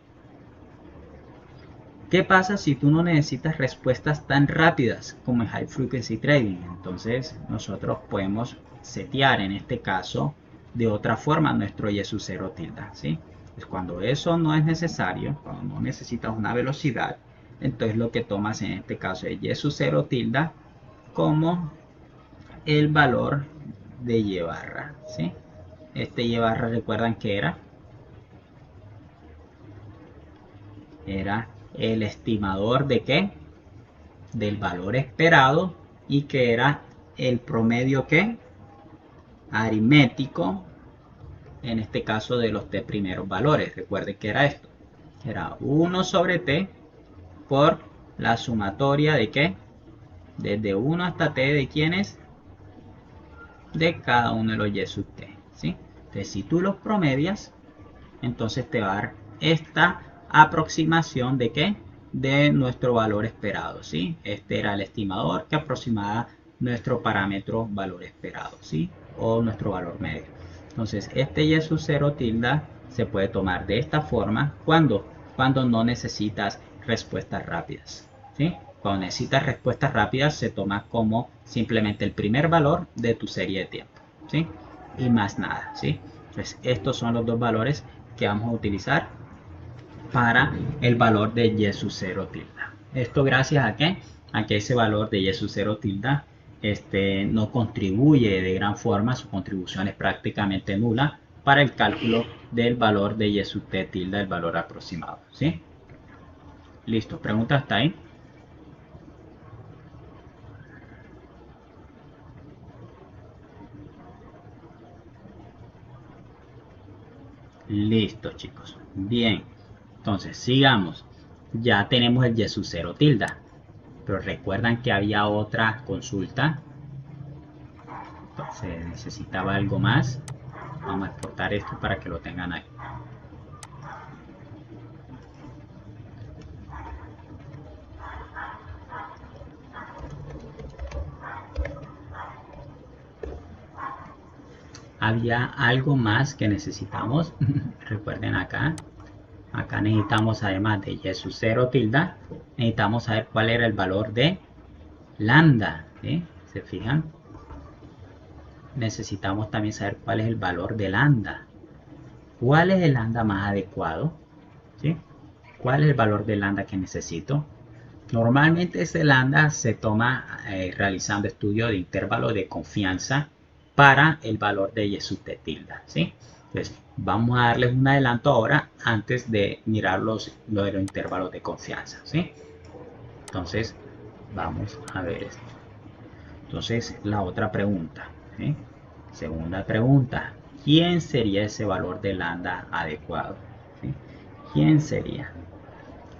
¿Qué pasa si tú no necesitas respuestas tan rápidas como en High Frequency Trading? Entonces nosotros podemos setear en este caso de otra forma nuestro y sub 0 tilde, ¿sí? Pues cuando eso no es necesario, cuando no necesitas una velocidad, entonces lo que tomas en este caso es y sub 0 tilde como el valor de y barra, ¿sí? Este y barra, recuerdan que era el estimador de qué, del valor esperado, y que era el promedio que aritmético, en este caso de los t primeros valores. Recuerden que era esto, era 1 sobre t por la sumatoria de qué, desde 1 hasta t de quiénes, de cada uno de los y sub t, ¿sí? Entonces si tú los promedias, entonces te va a dar esta aproximación de qué, de nuestro valor esperado, ¿sí? Este era el estimador que aproximaba nuestro parámetro valor esperado, ¿sí? O nuestro valor medio. Entonces este y sub 0 tilde se puede tomar de esta forma cuando no necesitas respuestas rápidas, ¿sí? Cuando necesitas respuestas rápidas se toma como simplemente el primer valor de tu serie de tiempo, ¿sí? Y más nada, ¿sí? Entonces estos son los dos valores que vamos a utilizar para el valor de y sub 0 tilde. Esto gracias a que ese valor de y sub 0 tilde no contribuye de gran forma, su contribución es prácticamente nula para el cálculo del valor de y sub t tilde, el valor aproximado, ¿sí? Listo, pregunta hasta ahí. Listo, chicos. Bien, entonces sigamos. Ya tenemos el y sub 0 tilde, pero recuerdan que había otra consulta. Entonces necesitaba algo más. Vamos a exportar esto para que lo tengan ahí. Había algo más que necesitamos. Recuerden acá necesitamos, además de y sub 0 tilde, necesitamos saber cuál era el valor de lambda, ¿sí? ¿Se fijan? Necesitamos también saber cuál es el valor de lambda. ¿Cuál es el lambda más adecuado? ¿Sí? ¿Cuál es el valor de lambda que necesito? Normalmente ese lambda se toma realizando estudios de intervalo de confianza para el valor de y sub t tilde, ¿sí? Entonces vamos a darles un adelanto ahora antes de mirar lo de los intervalos de confianza, ¿sí? Entonces vamos a ver esto. Entonces la otra pregunta, ¿sí? Segunda pregunta, ¿quién sería ese valor de lambda adecuado? ¿Sí? ¿Quién sería?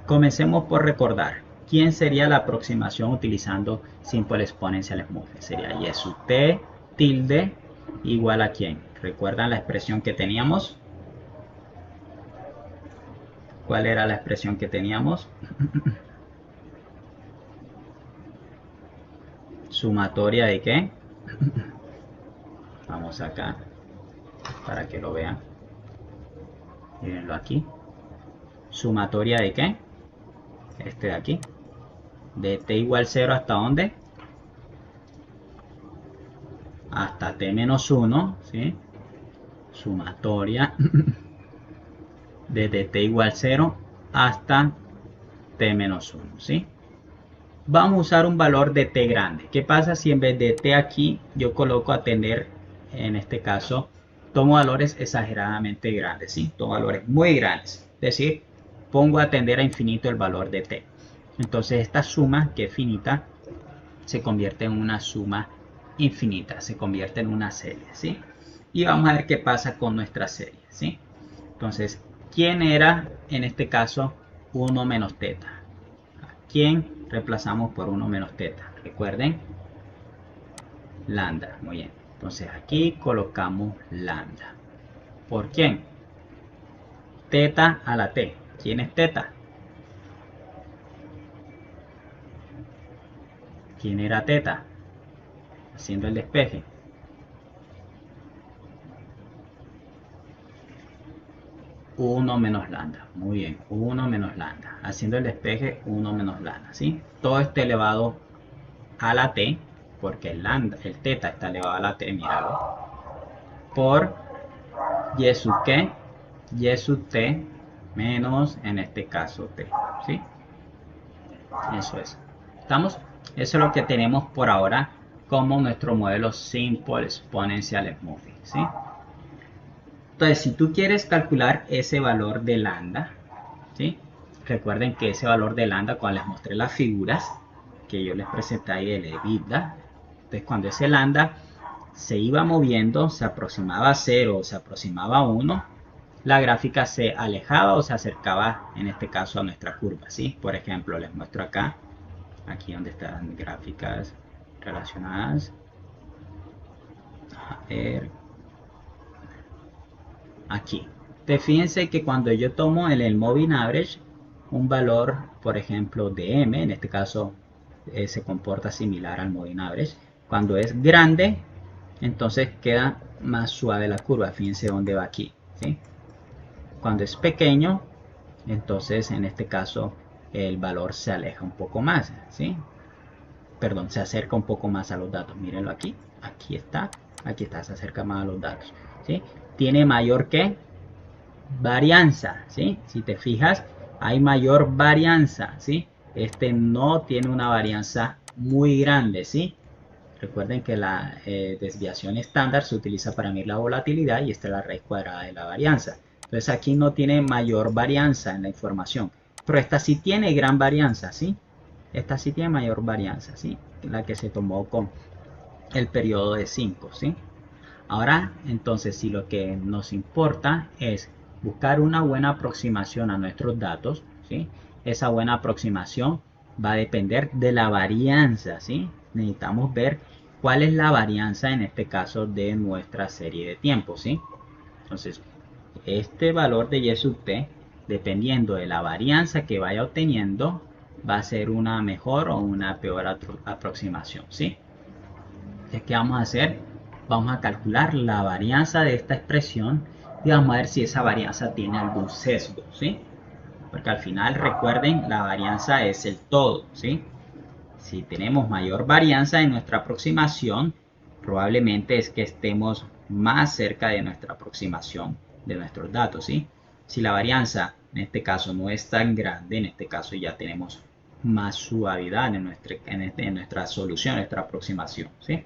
Comencemos por recordar. ¿Quién sería la aproximación utilizando Simple Exponential Smoothing? Sería y sub t tilde igual a quién. ¿Recuerdan la expresión que teníamos? ¿Cuál era la expresión que teníamos? ¿Sumatoria de qué? Vamos acá para que lo vean. Mírenlo aquí. ¿Sumatoria de qué? Este de aquí. De t igual 0 hasta dónde? Hasta t menos 1, ¿sí? sumatoria desde t igual 0 hasta t menos 1, ¿sí? Vamos a usar un valor de t grande. ¿Qué pasa si en vez de t aquí yo coloco atender, en este caso, tomo valores exageradamente grandes, ¿sí? Tomo valores muy grandes. Es decir, pongo a tender a infinito el valor de t. Entonces esta suma, que es finita, se convierte en una suma infinita, se convierte en una serie, ¿sí? Y vamos a ver qué pasa con nuestra serie, ¿sí? Entonces, ¿quién era en este caso 1 menos teta? ¿Quién reemplazamos por 1 menos teta? Recuerden, lambda. Muy bien. Entonces aquí colocamos lambda. ¿Por quién? Teta a la t. ¿Quién es teta? ¿Quién era teta? Haciendo el despeje. 1 menos lambda. Muy bien, 1 menos lambda. Haciendo el despeje, 1 menos lambda, ¿sí? Todo está elevado a la t, porque el lambda, el teta está elevado a la t, míralo, por y sub qué, y sub t menos, en este caso, t, ¿sí? Eso es. ¿Estamos? Eso es lo que tenemos por ahora como nuestro modelo Simple Exponential Smoothing, ¿sí? Entonces, si tú quieres calcular ese valor de lambda, ¿sí? Recuerden que ese valor de lambda, cuando les mostré las figuras que yo les presenté ahí de EBITDA, entonces cuando ese lambda se iba moviendo, se aproximaba a 0 o se aproximaba a 1, la gráfica se alejaba o se acercaba, en este caso, a nuestra curva, ¿sí? Por ejemplo, les muestro acá, aquí donde están gráficas relacionadas. A ver, aquí. Fíjense que cuando yo tomo en el moving average un valor, por ejemplo, de m, en este caso se comporta similar al moving average, cuando es grande, entonces queda más suave la curva. Fíjense dónde va aquí, ¿sí? Cuando es pequeño, entonces en este caso el valor se aleja un poco más, ¿sí? Perdón, se acerca un poco más a los datos. Mírenlo aquí, aquí está, se acerca más a los datos, ¿sí? Tiene mayor que varianza, ¿sí? Si te fijas, hay mayor varianza, ¿sí? Este no tiene una varianza muy grande, ¿sí? Recuerden que la desviación estándar se utiliza para medir la volatilidad y esta es la raíz cuadrada de la varianza. Entonces aquí no tiene mayor varianza en la información, pero esta sí tiene gran varianza, ¿sí? Esta sí tiene mayor varianza, ¿sí? La que se tomó con el periodo de 5, ¿sí? Ahora, entonces, si lo que nos importa es buscar una buena aproximación a nuestros datos, ¿sí? Esa buena aproximación va a depender de la varianza, ¿sí? Necesitamos ver cuál es la varianza en este caso de nuestra serie de tiempo, ¿sí? Entonces, este valor de y sub t, dependiendo de la varianza que vaya obteniendo, va a ser una mejor o una peor aproximación, ¿sí? Entonces, ¿qué vamos a hacer? Vamos a calcular la varianza de esta expresión y vamos a ver si esa varianza tiene algún sesgo, ¿sí? Porque al final, recuerden, la varianza es el todo, ¿sí? Si tenemos mayor varianza en nuestra aproximación, probablemente es que estemos más cerca de nuestra aproximación de nuestros datos, ¿sí? Si la varianza, en este caso, no es tan grande, en este caso ya tenemos más suavidad en nuestra solución, nuestra aproximación, ¿sí?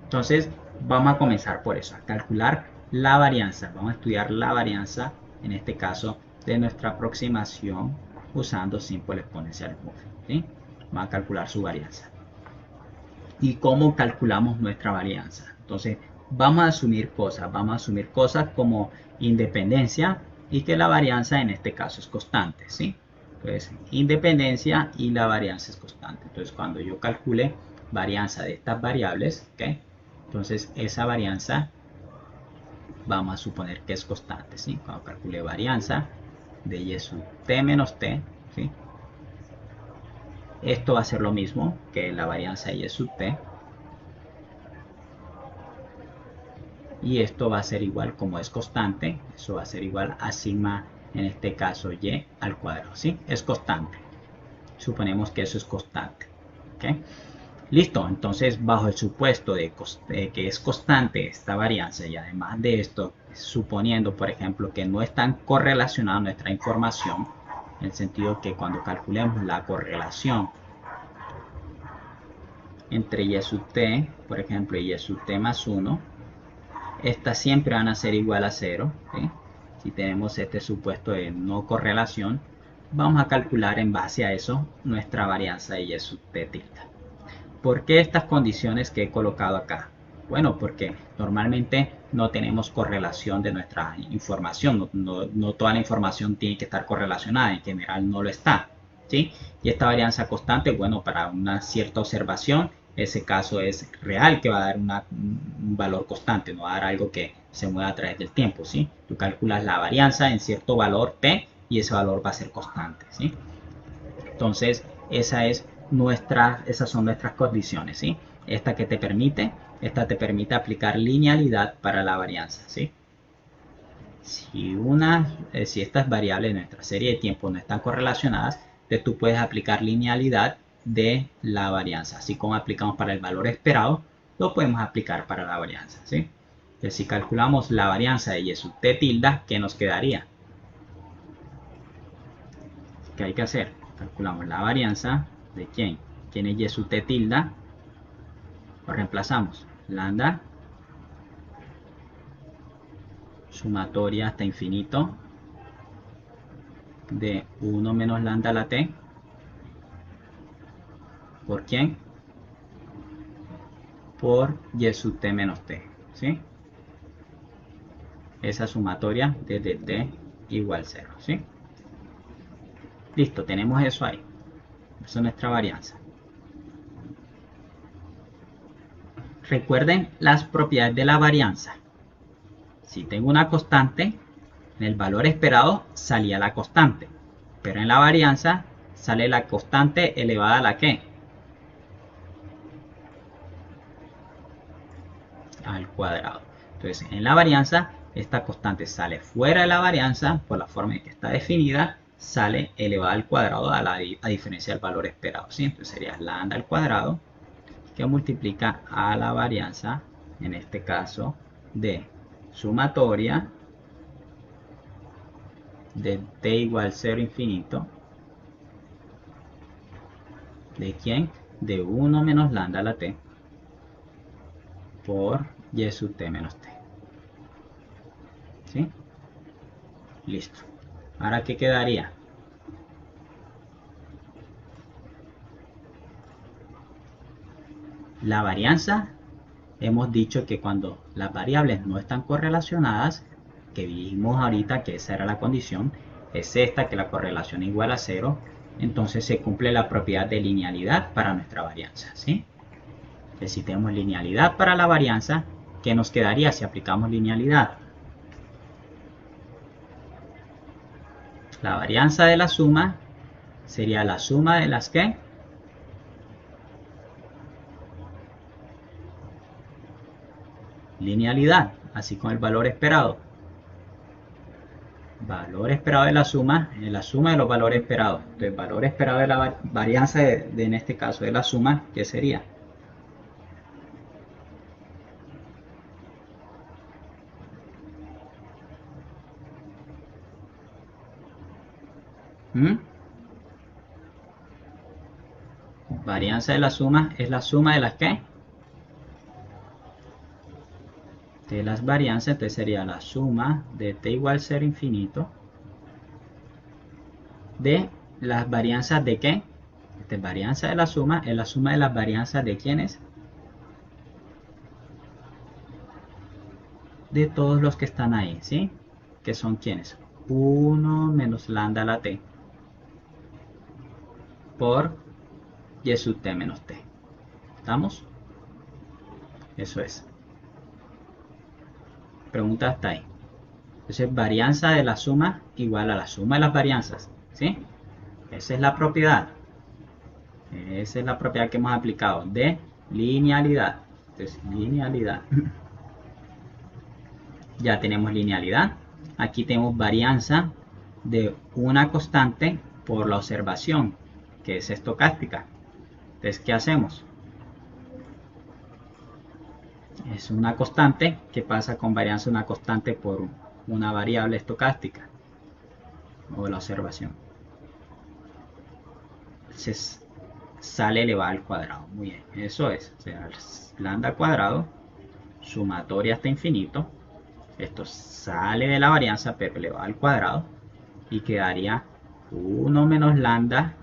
Entonces, vamos a comenzar por eso, a calcular la varianza. Vamos a estudiar la varianza, en este caso, de nuestra aproximación usando Simple Exponential Smoothing, ¿sí? Vamos a calcular su varianza. ¿Y cómo calculamos nuestra varianza? Entonces, vamos a asumir cosas como independencia y que la varianza en este caso es constante, ¿sí? Entonces, independencia y la varianza es constante. Entonces, cuando yo calcule varianza de estas variables, ¿ok? Entonces, esa varianza vamos a suponer que es constante, ¿sí? Cuando calcule varianza de y sub t menos t, ¿sí? Esto va a ser lo mismo que la varianza de y sub t. Y esto va a ser igual, como es constante, eso va a ser igual a sigma, en este caso y al cuadrado, ¿sí? Es constante. Suponemos que eso es constante, ¿ok? Listo, entonces bajo el supuesto de que es constante esta varianza y además de esto, suponiendo por ejemplo que no están correlacionada nuestra información, en el sentido que cuando calculemos la correlación entre y sub t, por ejemplo y sub t más 1, estas siempre van a ser igual a 0, ¿sí? Si tenemos este supuesto de no correlación, vamos a calcular en base a eso nuestra varianza de y sub t tilde. ¿Por qué estas condiciones que he colocado acá? Bueno, porque normalmente no tenemos correlación de nuestra información, no toda la información tiene que estar correlacionada, en general no lo está, ¿sí? Y esta varianza constante, bueno, para una cierta observación, ese caso es real que va a dar un valor constante, no va a dar algo que se mueva a través del tiempo, ¿sí? Tú calculas la varianza en cierto valor t y ese valor va a ser constante, ¿sí? Entonces, esas son nuestras condiciones, ¿sí? Esta te permite aplicar linealidad para la varianza, ¿sí? Si estas variables de nuestra serie de tiempo no están correlacionadas, entonces tú puedes aplicar linealidad de la varianza. Así como aplicamos para el valor esperado, lo podemos aplicar para la varianza, ¿sí? Entonces, si calculamos la varianza de y sub t tilde, ¿qué nos quedaría? ¿Qué hay que hacer? Calculamos la varianza de quién. ¿Quién es y sub t tilde? Lo reemplazamos. Lambda sumatoria hasta infinito de 1 menos lambda a la t. ¿Por quién? Por y sub t menos t. ¿Sí? Esa sumatoria desde t igual 0. ¿Sí? Listo, tenemos eso ahí. Esa es nuestra varianza. Recuerden las propiedades de la varianza. Si tengo una constante, en el valor esperado salía la constante. Pero en la varianza sale la constante elevada a la ¿qué? Al cuadrado. Entonces, en la varianza, esta constante sale fuera de la varianza, por la forma en que está definida, sale elevada al cuadrado a diferencia del valor esperado, ¿sí? Entonces sería lambda al cuadrado, que multiplica a la varianza, en este caso, de sumatoria de t igual 0 infinito, ¿de quién? De 1 menos lambda a la t, por y sub t menos t. ¿Sí? Listo. Ahora, ¿qué quedaría? La varianza, hemos dicho que cuando las variables no están correlacionadas, que vimos ahorita que esa era la condición, es esta, que la correlación es igual a 0, entonces se cumple la propiedad de linealidad para nuestra varianza, ¿sí? Entonces, si tenemos linealidad para la varianza, ¿qué nos quedaría si aplicamos linealidad? La varianza de la suma sería la suma de las que linealidad, así con el valor esperado. Valor esperado de la suma de los valores esperados. Entonces, valor esperado de la varianza en este caso de la suma, ¿qué sería? ¿Mm? Varianza de la suma es la suma de las ¿qué? De las varianzas, entonces sería la suma de t igual 0 infinito de las varianzas de ¿qué? Esta varianza de la suma es la suma de las varianzas de ¿quiénes? De todos los que están ahí, ¿sí? Que son ¿quiénes? 1 menos lambda a la t por y sub t menos t. ¿Estamos? Eso es. Pregunta hasta ahí. Entonces, varianza de la suma igual a la suma de las varianzas, ¿sí? Esa es la propiedad. Esa es la propiedad que hemos aplicado de linealidad. Entonces, linealidad. Ya tenemos linealidad. Aquí tenemos varianza de una constante por la observación, que es estocástica. Entonces, ¿qué hacemos? es una constante. ¿Qué pasa con varianza de una constante por una variable estocástica o la observación? Se sale elevado al cuadrado. Muy bien, eso es. O sea, lambda al cuadrado, sumatoria hasta infinito. Esto sale de la varianza, pero elevado al cuadrado. Y quedaría 1 menos lambda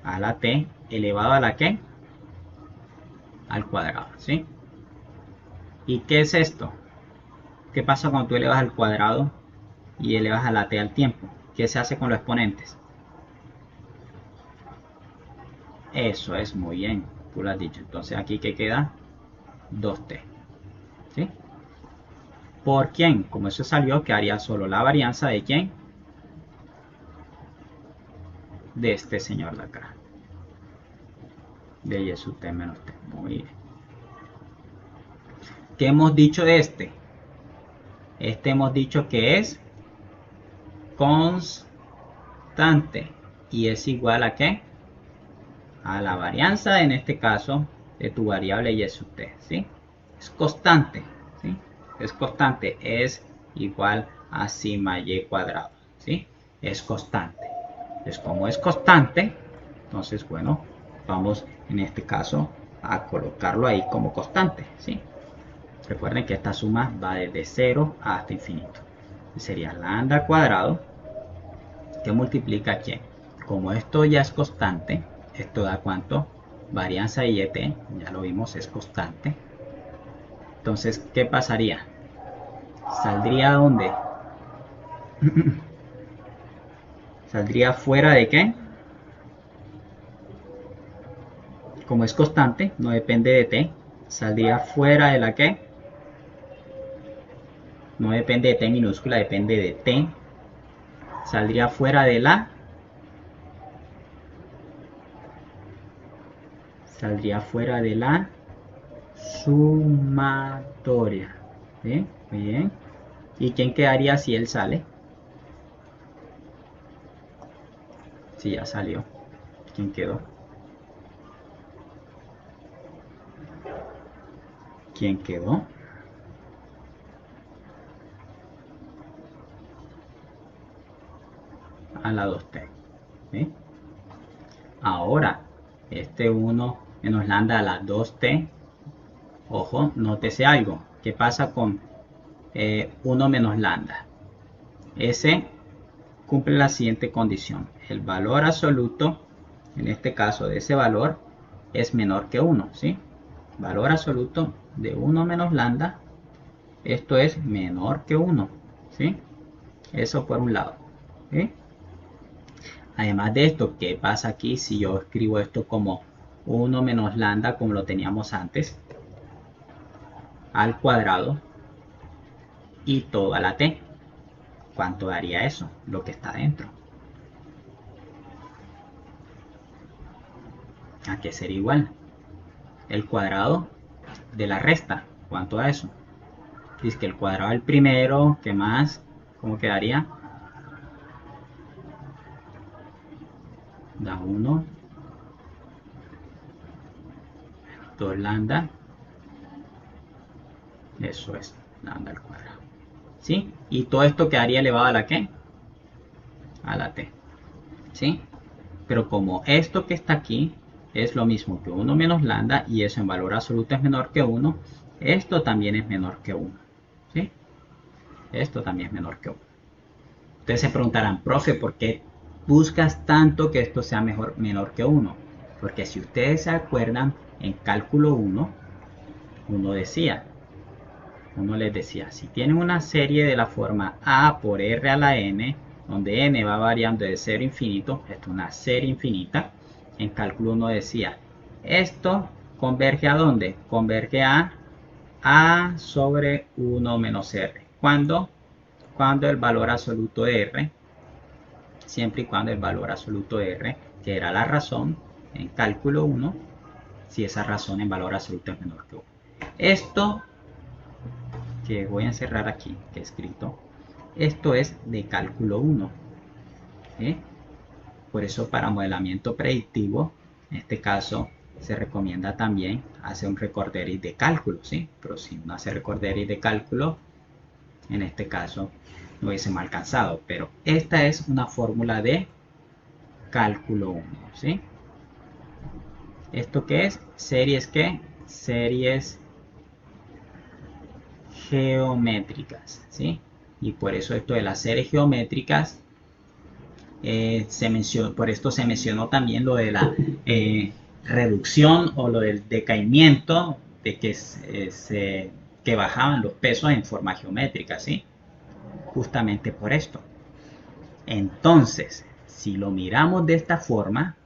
a la t elevado a la que al cuadrado, ¿sí? ¿Y qué es esto? ¿Qué pasa cuando tú elevas al cuadrado y elevas a la t al tiempo? ¿Qué se hace con los exponentes? Eso es, muy bien, tú lo has dicho. Entonces aquí que queda 2t, ¿sí? ¿Por quién? Como eso salió, quedaría solo la varianza de quién, de este señor de acá, de y sub t menos t. Muy bien. ¿Qué hemos dicho de este? Este hemos dicho que es constante y es igual a ¿qué? A la varianza, en este caso, de tu variable y sub t, ¿sí? Es constante, ¿sí? Es constante, es igual a sigma y cuadrado, ¿sí? Es constante. Entonces, como es constante, entonces, bueno, vamos en este caso a colocarlo ahí como constante, ¿sí? Recuerden que esta suma va desde 0 hasta infinito. Sería lambda al cuadrado que multiplica aquí. Como esto ya es constante, esto da cuánto, varianza y et, ya lo vimos, es constante. Entonces, ¿qué pasaría? ¿Saldría dónde? ¿Saldría fuera de qué? Como es constante, no depende de t, saldría fuera de la que, no depende de t minúscula, depende de t, saldría fuera de la, saldría fuera de la sumatoria. ¿Sí? Muy bien. ¿Y quién quedaría si él sale? Si ya salió. ¿Quién quedó? ¿Quién quedó? A la 2t. ¿Sí? Ahora, este 1 menos lambda a la 2t. Ojo, nótese algo. ¿Qué pasa con 1 menos lambda? Ese cumple la siguiente condición. El valor absoluto, en este caso de ese valor, es menor que 1. ¿Sí? Valor absoluto de 1 menos lambda, esto es menor que 1. ¿Sí? Eso por un lado. ¿Sí? Además de esto, ¿qué pasa aquí si yo escribo esto como 1 menos lambda como lo teníamos antes al cuadrado y toda la t? ¿Cuánto daría eso? Lo que está dentro. ¿A qué sería igual? El cuadrado de la resta. ¿Cuánto da eso? Dice que el cuadrado del primero, ¿qué más? ¿Cómo quedaría? Da 1, 2 lambda. Eso es, lambda al cuadrado. ¿Sí? Y todo esto quedaría elevado a la ¿qué? A la t. ¿Sí? Pero como esto que está aquí es lo mismo que 1 menos lambda y eso en valor absoluto es menor que 1, esto también es menor que 1. ¿Sí? Esto también es menor que 1. Ustedes se preguntarán, profe, ¿por qué buscas tanto que esto sea menor que 1? Porque si ustedes se acuerdan, en cálculo 1, uno les decía, si tienen una serie de la forma a por r a la n, donde n va variando de 0 a infinito, esto es una serie infinita, en cálculo 1 decía, esto converge a ¿dónde? Converge a sobre 1 menos r. ¿Cuándo? Cuando el valor absoluto de r, siempre y cuando el valor absoluto de r, que era la razón en cálculo 1, si esa razón en valor absoluto es menor que 1. Esto que voy a encerrar aquí, que he escrito, esto es de cálculo 1. ¿Sí? Por eso para modelamiento predictivo, en este caso se recomienda también hacer un recorderis de cálculo, ¿sí? Pero si no hace recorderis de cálculo, en este caso no hubiésemos alcanzado. Pero esta es una fórmula de cálculo 1, ¿sí? ¿Esto qué es? Series, ¿qué? Series geométricas, ¿sí? Y por eso esto de las series geométricas se mencionó, por esto se mencionó también lo de la reducción o lo del decaimiento de que bajaban los pesos en forma geométrica, ¿sí? Justamente por esto. Entonces, si lo miramos de esta forma,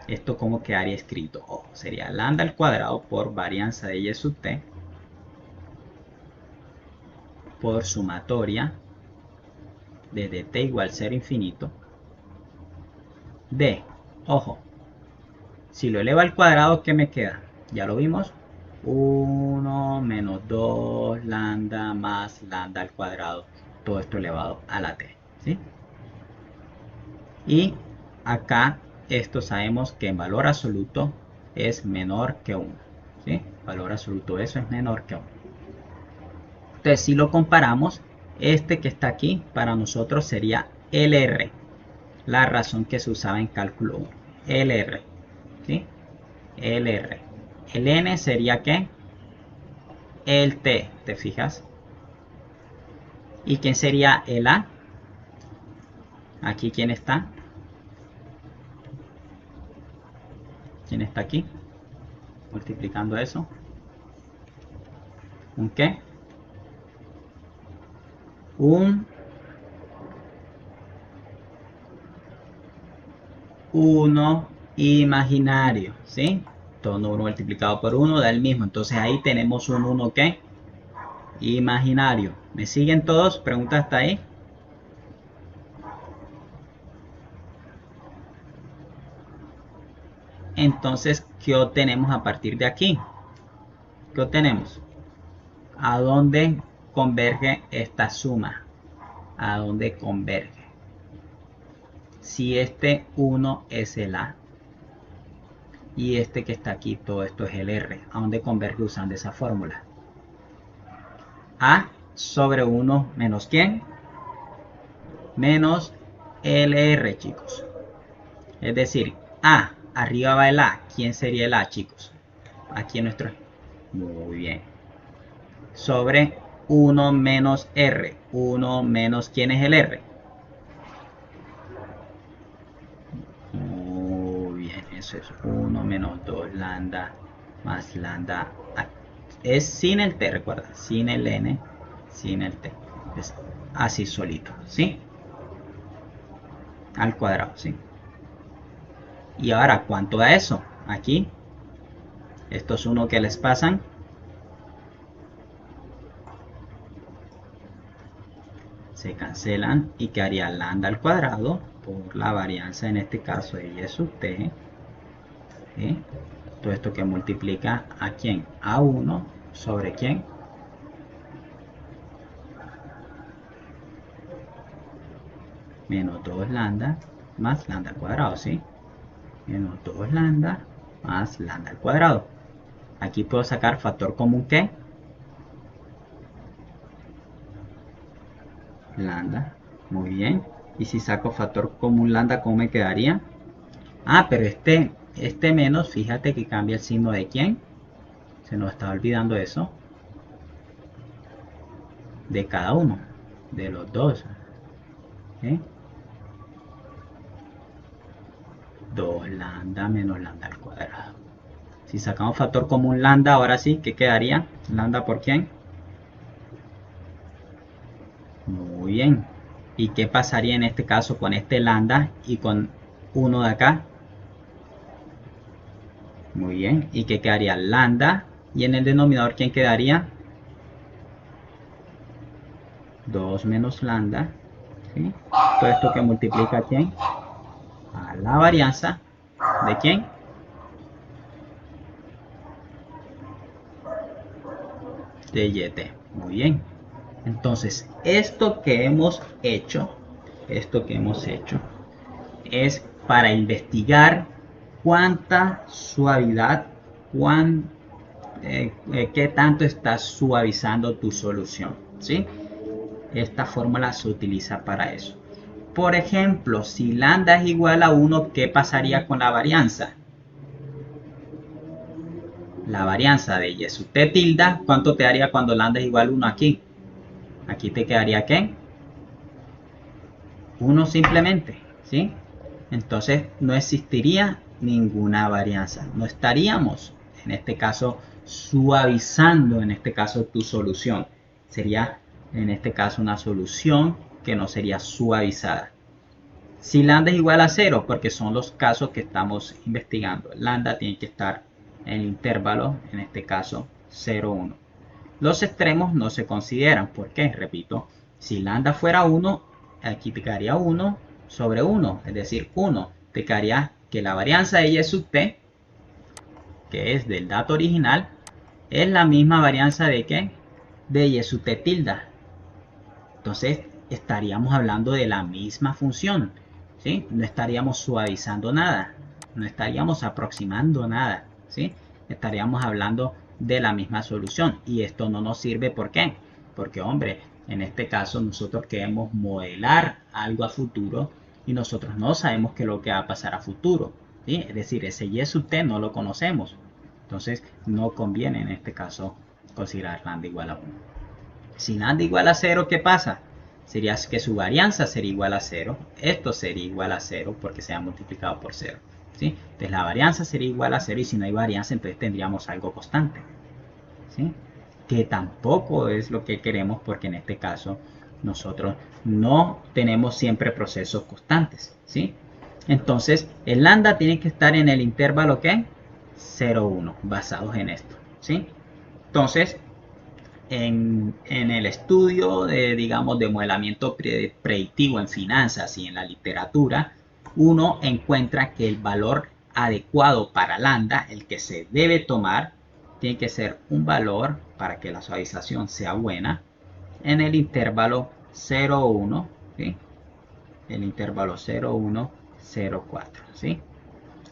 esto como quedaría escrito, sería lambda al cuadrado por varianza de y sub t por sumatoria desde t igual 0 infinito de, ojo, si lo elevo al cuadrado, ¿qué me queda? Ya lo vimos, 1 menos 2 lambda más lambda al cuadrado, todo esto elevado a la t, ¿sí? Y acá esto sabemos que en valor absoluto es menor que 1, ¿sí? Valor absoluto de eso es menor que 1. Entonces si lo comparamos, este que está aquí para nosotros sería LR, la razón que se usaba en cálculo 1, LR, ¿sí? LR. El N sería ¿qué? El T, ¿te fijas? ¿Y quién sería el A? Aquí, ¿quién está? ¿Quién está aquí? Multiplicando eso. ¿Un qué? Un 1 imaginario, ¿sí? Todo 1 multiplicado por 1 da el mismo. Entonces ahí tenemos un 1 ¿qué? Imaginario. ¿Me siguen todos? Pregunta hasta ahí. Entonces, ¿qué obtenemos a partir de aquí? ¿Qué obtenemos? ¿A dónde converge esta suma? ¿A dónde converge? Si este 1 es el A y este que está aquí, todo esto es el R, ¿a dónde converge usando esa fórmula? A sobre 1 menos ¿quién? Menos LR, chicos. Es decir, A, arriba va el A. ¿Quién sería el A, chicos? Aquí en nuestro... Muy bien. Sobre 1 menos R. 1 menos ¿quién es el R? Muy bien, eso es 1 menos 2 lambda más lambda. Es sin el t, recuerda, sin el n, sin el t. Es así solito, ¿sí? Al cuadrado, ¿sí? Y ahora, ¿cuánto da eso? Aquí, estos 1 que les pasan. Se cancelan y quedaría lambda al cuadrado por la varianza, en este caso de y sub t. ¿Sí? Todo esto que multiplica a quién, a 1 sobre quién, menos 2 lambda más lambda al cuadrado, ¿sí? Menos 2 lambda más lambda al cuadrado. Aquí puedo sacar factor común que lambda. Muy bien. Y si saco factor común lambda, ¿cómo me quedaría? Ah, pero este menos, fíjate que cambia el signo de quién. Se nos está olvidando eso. De cada uno. De los dos. ¿Sí? 2 lambda menos lambda al cuadrado. Si sacamos factor común lambda, ahora sí, ¿qué quedaría? ¿Lambda por quién? Muy bien. ¿Y qué pasaría en este caso con este lambda y con uno de acá? Muy bien. ¿Y qué quedaría? Lambda. Y en el denominador, ¿quién quedaría? 2 menos lambda. ¿Sí? Todo esto que multiplica a quién? A la varianza. ¿De quién? De yt. Muy bien. Entonces, esto que hemos hecho es para investigar cuánta suavidad qué tanto estás suavizando tu solución, ¿sí? Esta fórmula se utiliza para eso. Por ejemplo, si lambda es igual a 1, ¿qué pasaría con la varianza? La varianza de y sub t tilde, ¿cuánto te daría cuando lambda es igual a 1 aquí? Aquí te quedaría ¿qué? 1 simplemente, ¿sí? Entonces no existiría ninguna varianza. No estaríamos, en este caso, suavizando, en este caso, tu solución. Sería, en este caso, una solución que no sería suavizada. Si lambda es igual a 0, porque son los casos que estamos investigando, lambda tiene que estar en el intervalo, en este caso 0, 1. Los extremos no se consideran. ¿Por qué? Repito, si lambda fuera 1, aquí te quedaría 1 sobre 1, es decir, 1. Te quedaría que la varianza de y sub t, que es del dato original, es la misma varianza de ¿qué? De y sub t tilde. Entonces estaríamos hablando de la misma función, ¿sí? No estaríamos suavizando nada, no estaríamos aproximando nada, ¿sí? Estaríamos hablando de la misma solución y esto no nos sirve. ¿Por qué? Porque, hombre, en este caso nosotros queremos modelar algo a futuro y nosotros no sabemos qué es lo que va a pasar a futuro, ¿sí? Es decir, ese y sub t no lo conocemos, entonces no conviene en este caso considerar lambda igual a 1. Si lambda igual a 0, ¿qué pasa? Sería que su varianza sería igual a 0. Esto sería igual a 0 porque se ha multiplicado por 0. ¿Sí? Entonces la varianza sería igual a 0 y si no hay varianza entonces tendríamos algo constante. ¿Sí? Que tampoco es lo que queremos porque en este caso nosotros no tenemos siempre procesos constantes. ¿Sí? Entonces el lambda tiene que estar en el intervalo ¿qué? 0, 1, basados en esto. ¿Sí? Entonces en el estudio de, digamos, de modelamiento predictivo en finanzas y en la literatura, uno encuentra que el valor adecuado para lambda, el que se debe tomar, tiene que ser un valor para que la suavización sea buena en el intervalo 0,1, ¿sí? El intervalo 0,1, 0,4, ¿sí?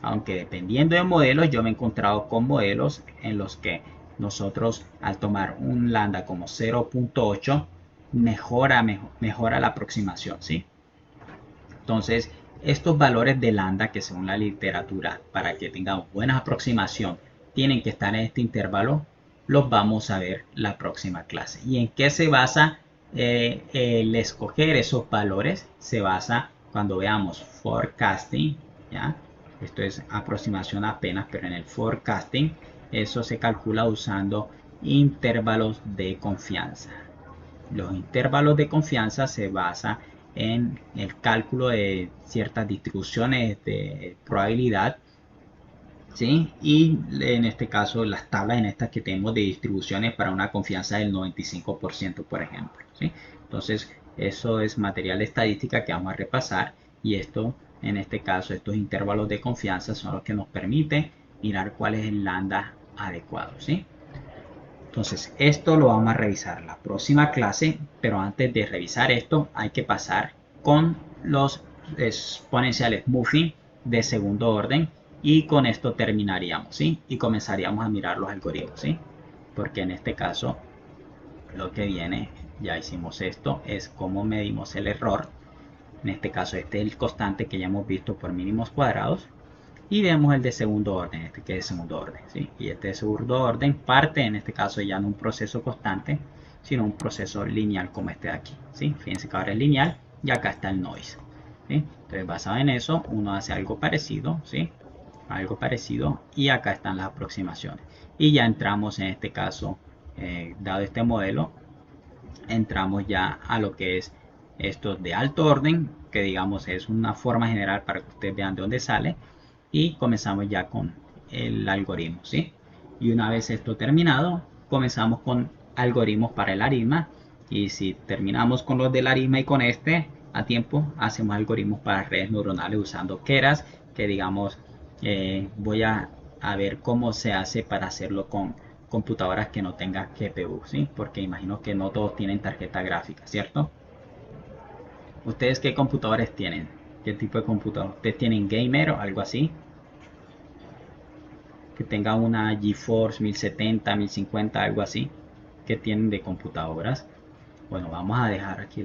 Aunque dependiendo de modelos, yo me he encontrado con modelos en los que nosotros al tomar un lambda como 0,8 mejora la aproximación, ¿sí? Entonces, estos valores de lambda que según la literatura, para que tengamos buena aproximación, tienen que estar en este intervalo, los vamos a ver la próxima clase. ¿Y en qué se basa el escoger esos valores? Se basa cuando veamos forecasting, ¿ya? Esto es aproximación apenas, pero en el forecasting eso se calcula usando intervalos de confianza. Los intervalos de confianza se basan en el cálculo de ciertas distribuciones de probabilidad, ¿sí? Y en este caso las tablas en estas que tenemos de distribuciones para una confianza del 95%, por ejemplo, ¿sí? Entonces eso es material de estadística que vamos a repasar y esto, en este caso, estos intervalos de confianza son los que nos permiten mirar cuál es el lambda adecuado, ¿sí? Entonces, esto lo vamos a revisar la próxima clase, pero antes de revisar esto, hay que pasar con los exponenciales Muffin de segundo orden y con esto terminaríamos, ¿sí? Y comenzaríamos a mirar los algoritmos, ¿sí? Porque en este caso, lo que viene, ya hicimos esto, es cómo medimos el error. En este caso, este es el constante que ya hemos visto por mínimos cuadrados y vemos el de segundo orden, este que es de segundo orden, ¿sí? Y este de segundo orden parte en este caso ya no un proceso constante, sino un proceso lineal como este de aquí, ¿sí? Fíjense que ahora es lineal y acá está el noise, ¿sí? Entonces basado en eso uno hace algo parecido, ¿sí? Algo parecido y acá están las aproximaciones y ya entramos en este caso, dado este modelo, entramos ya a lo que es esto de alto orden, que digamos es una forma general para que ustedes vean de dónde sale y comenzamos ya con el algoritmo, ¿sí? Y una vez esto terminado, comenzamos con algoritmos para el aritma y si terminamos con los del aritma y con este a tiempo, hacemos algoritmos para redes neuronales usando Keras, que digamos voy a ver cómo se hace para hacerlo con computadoras que no tengan GPU, ¿sí? Porque imagino que no todos tienen tarjeta gráfica, ¿cierto? ¿Ustedes qué computadores tienen? ¿Qué tipo de computador? ¿Ustedes tienen gamer o algo así? que tenga una GeForce 1070, 1050, algo así, que tienen de computadoras. Bueno, vamos a dejar aquí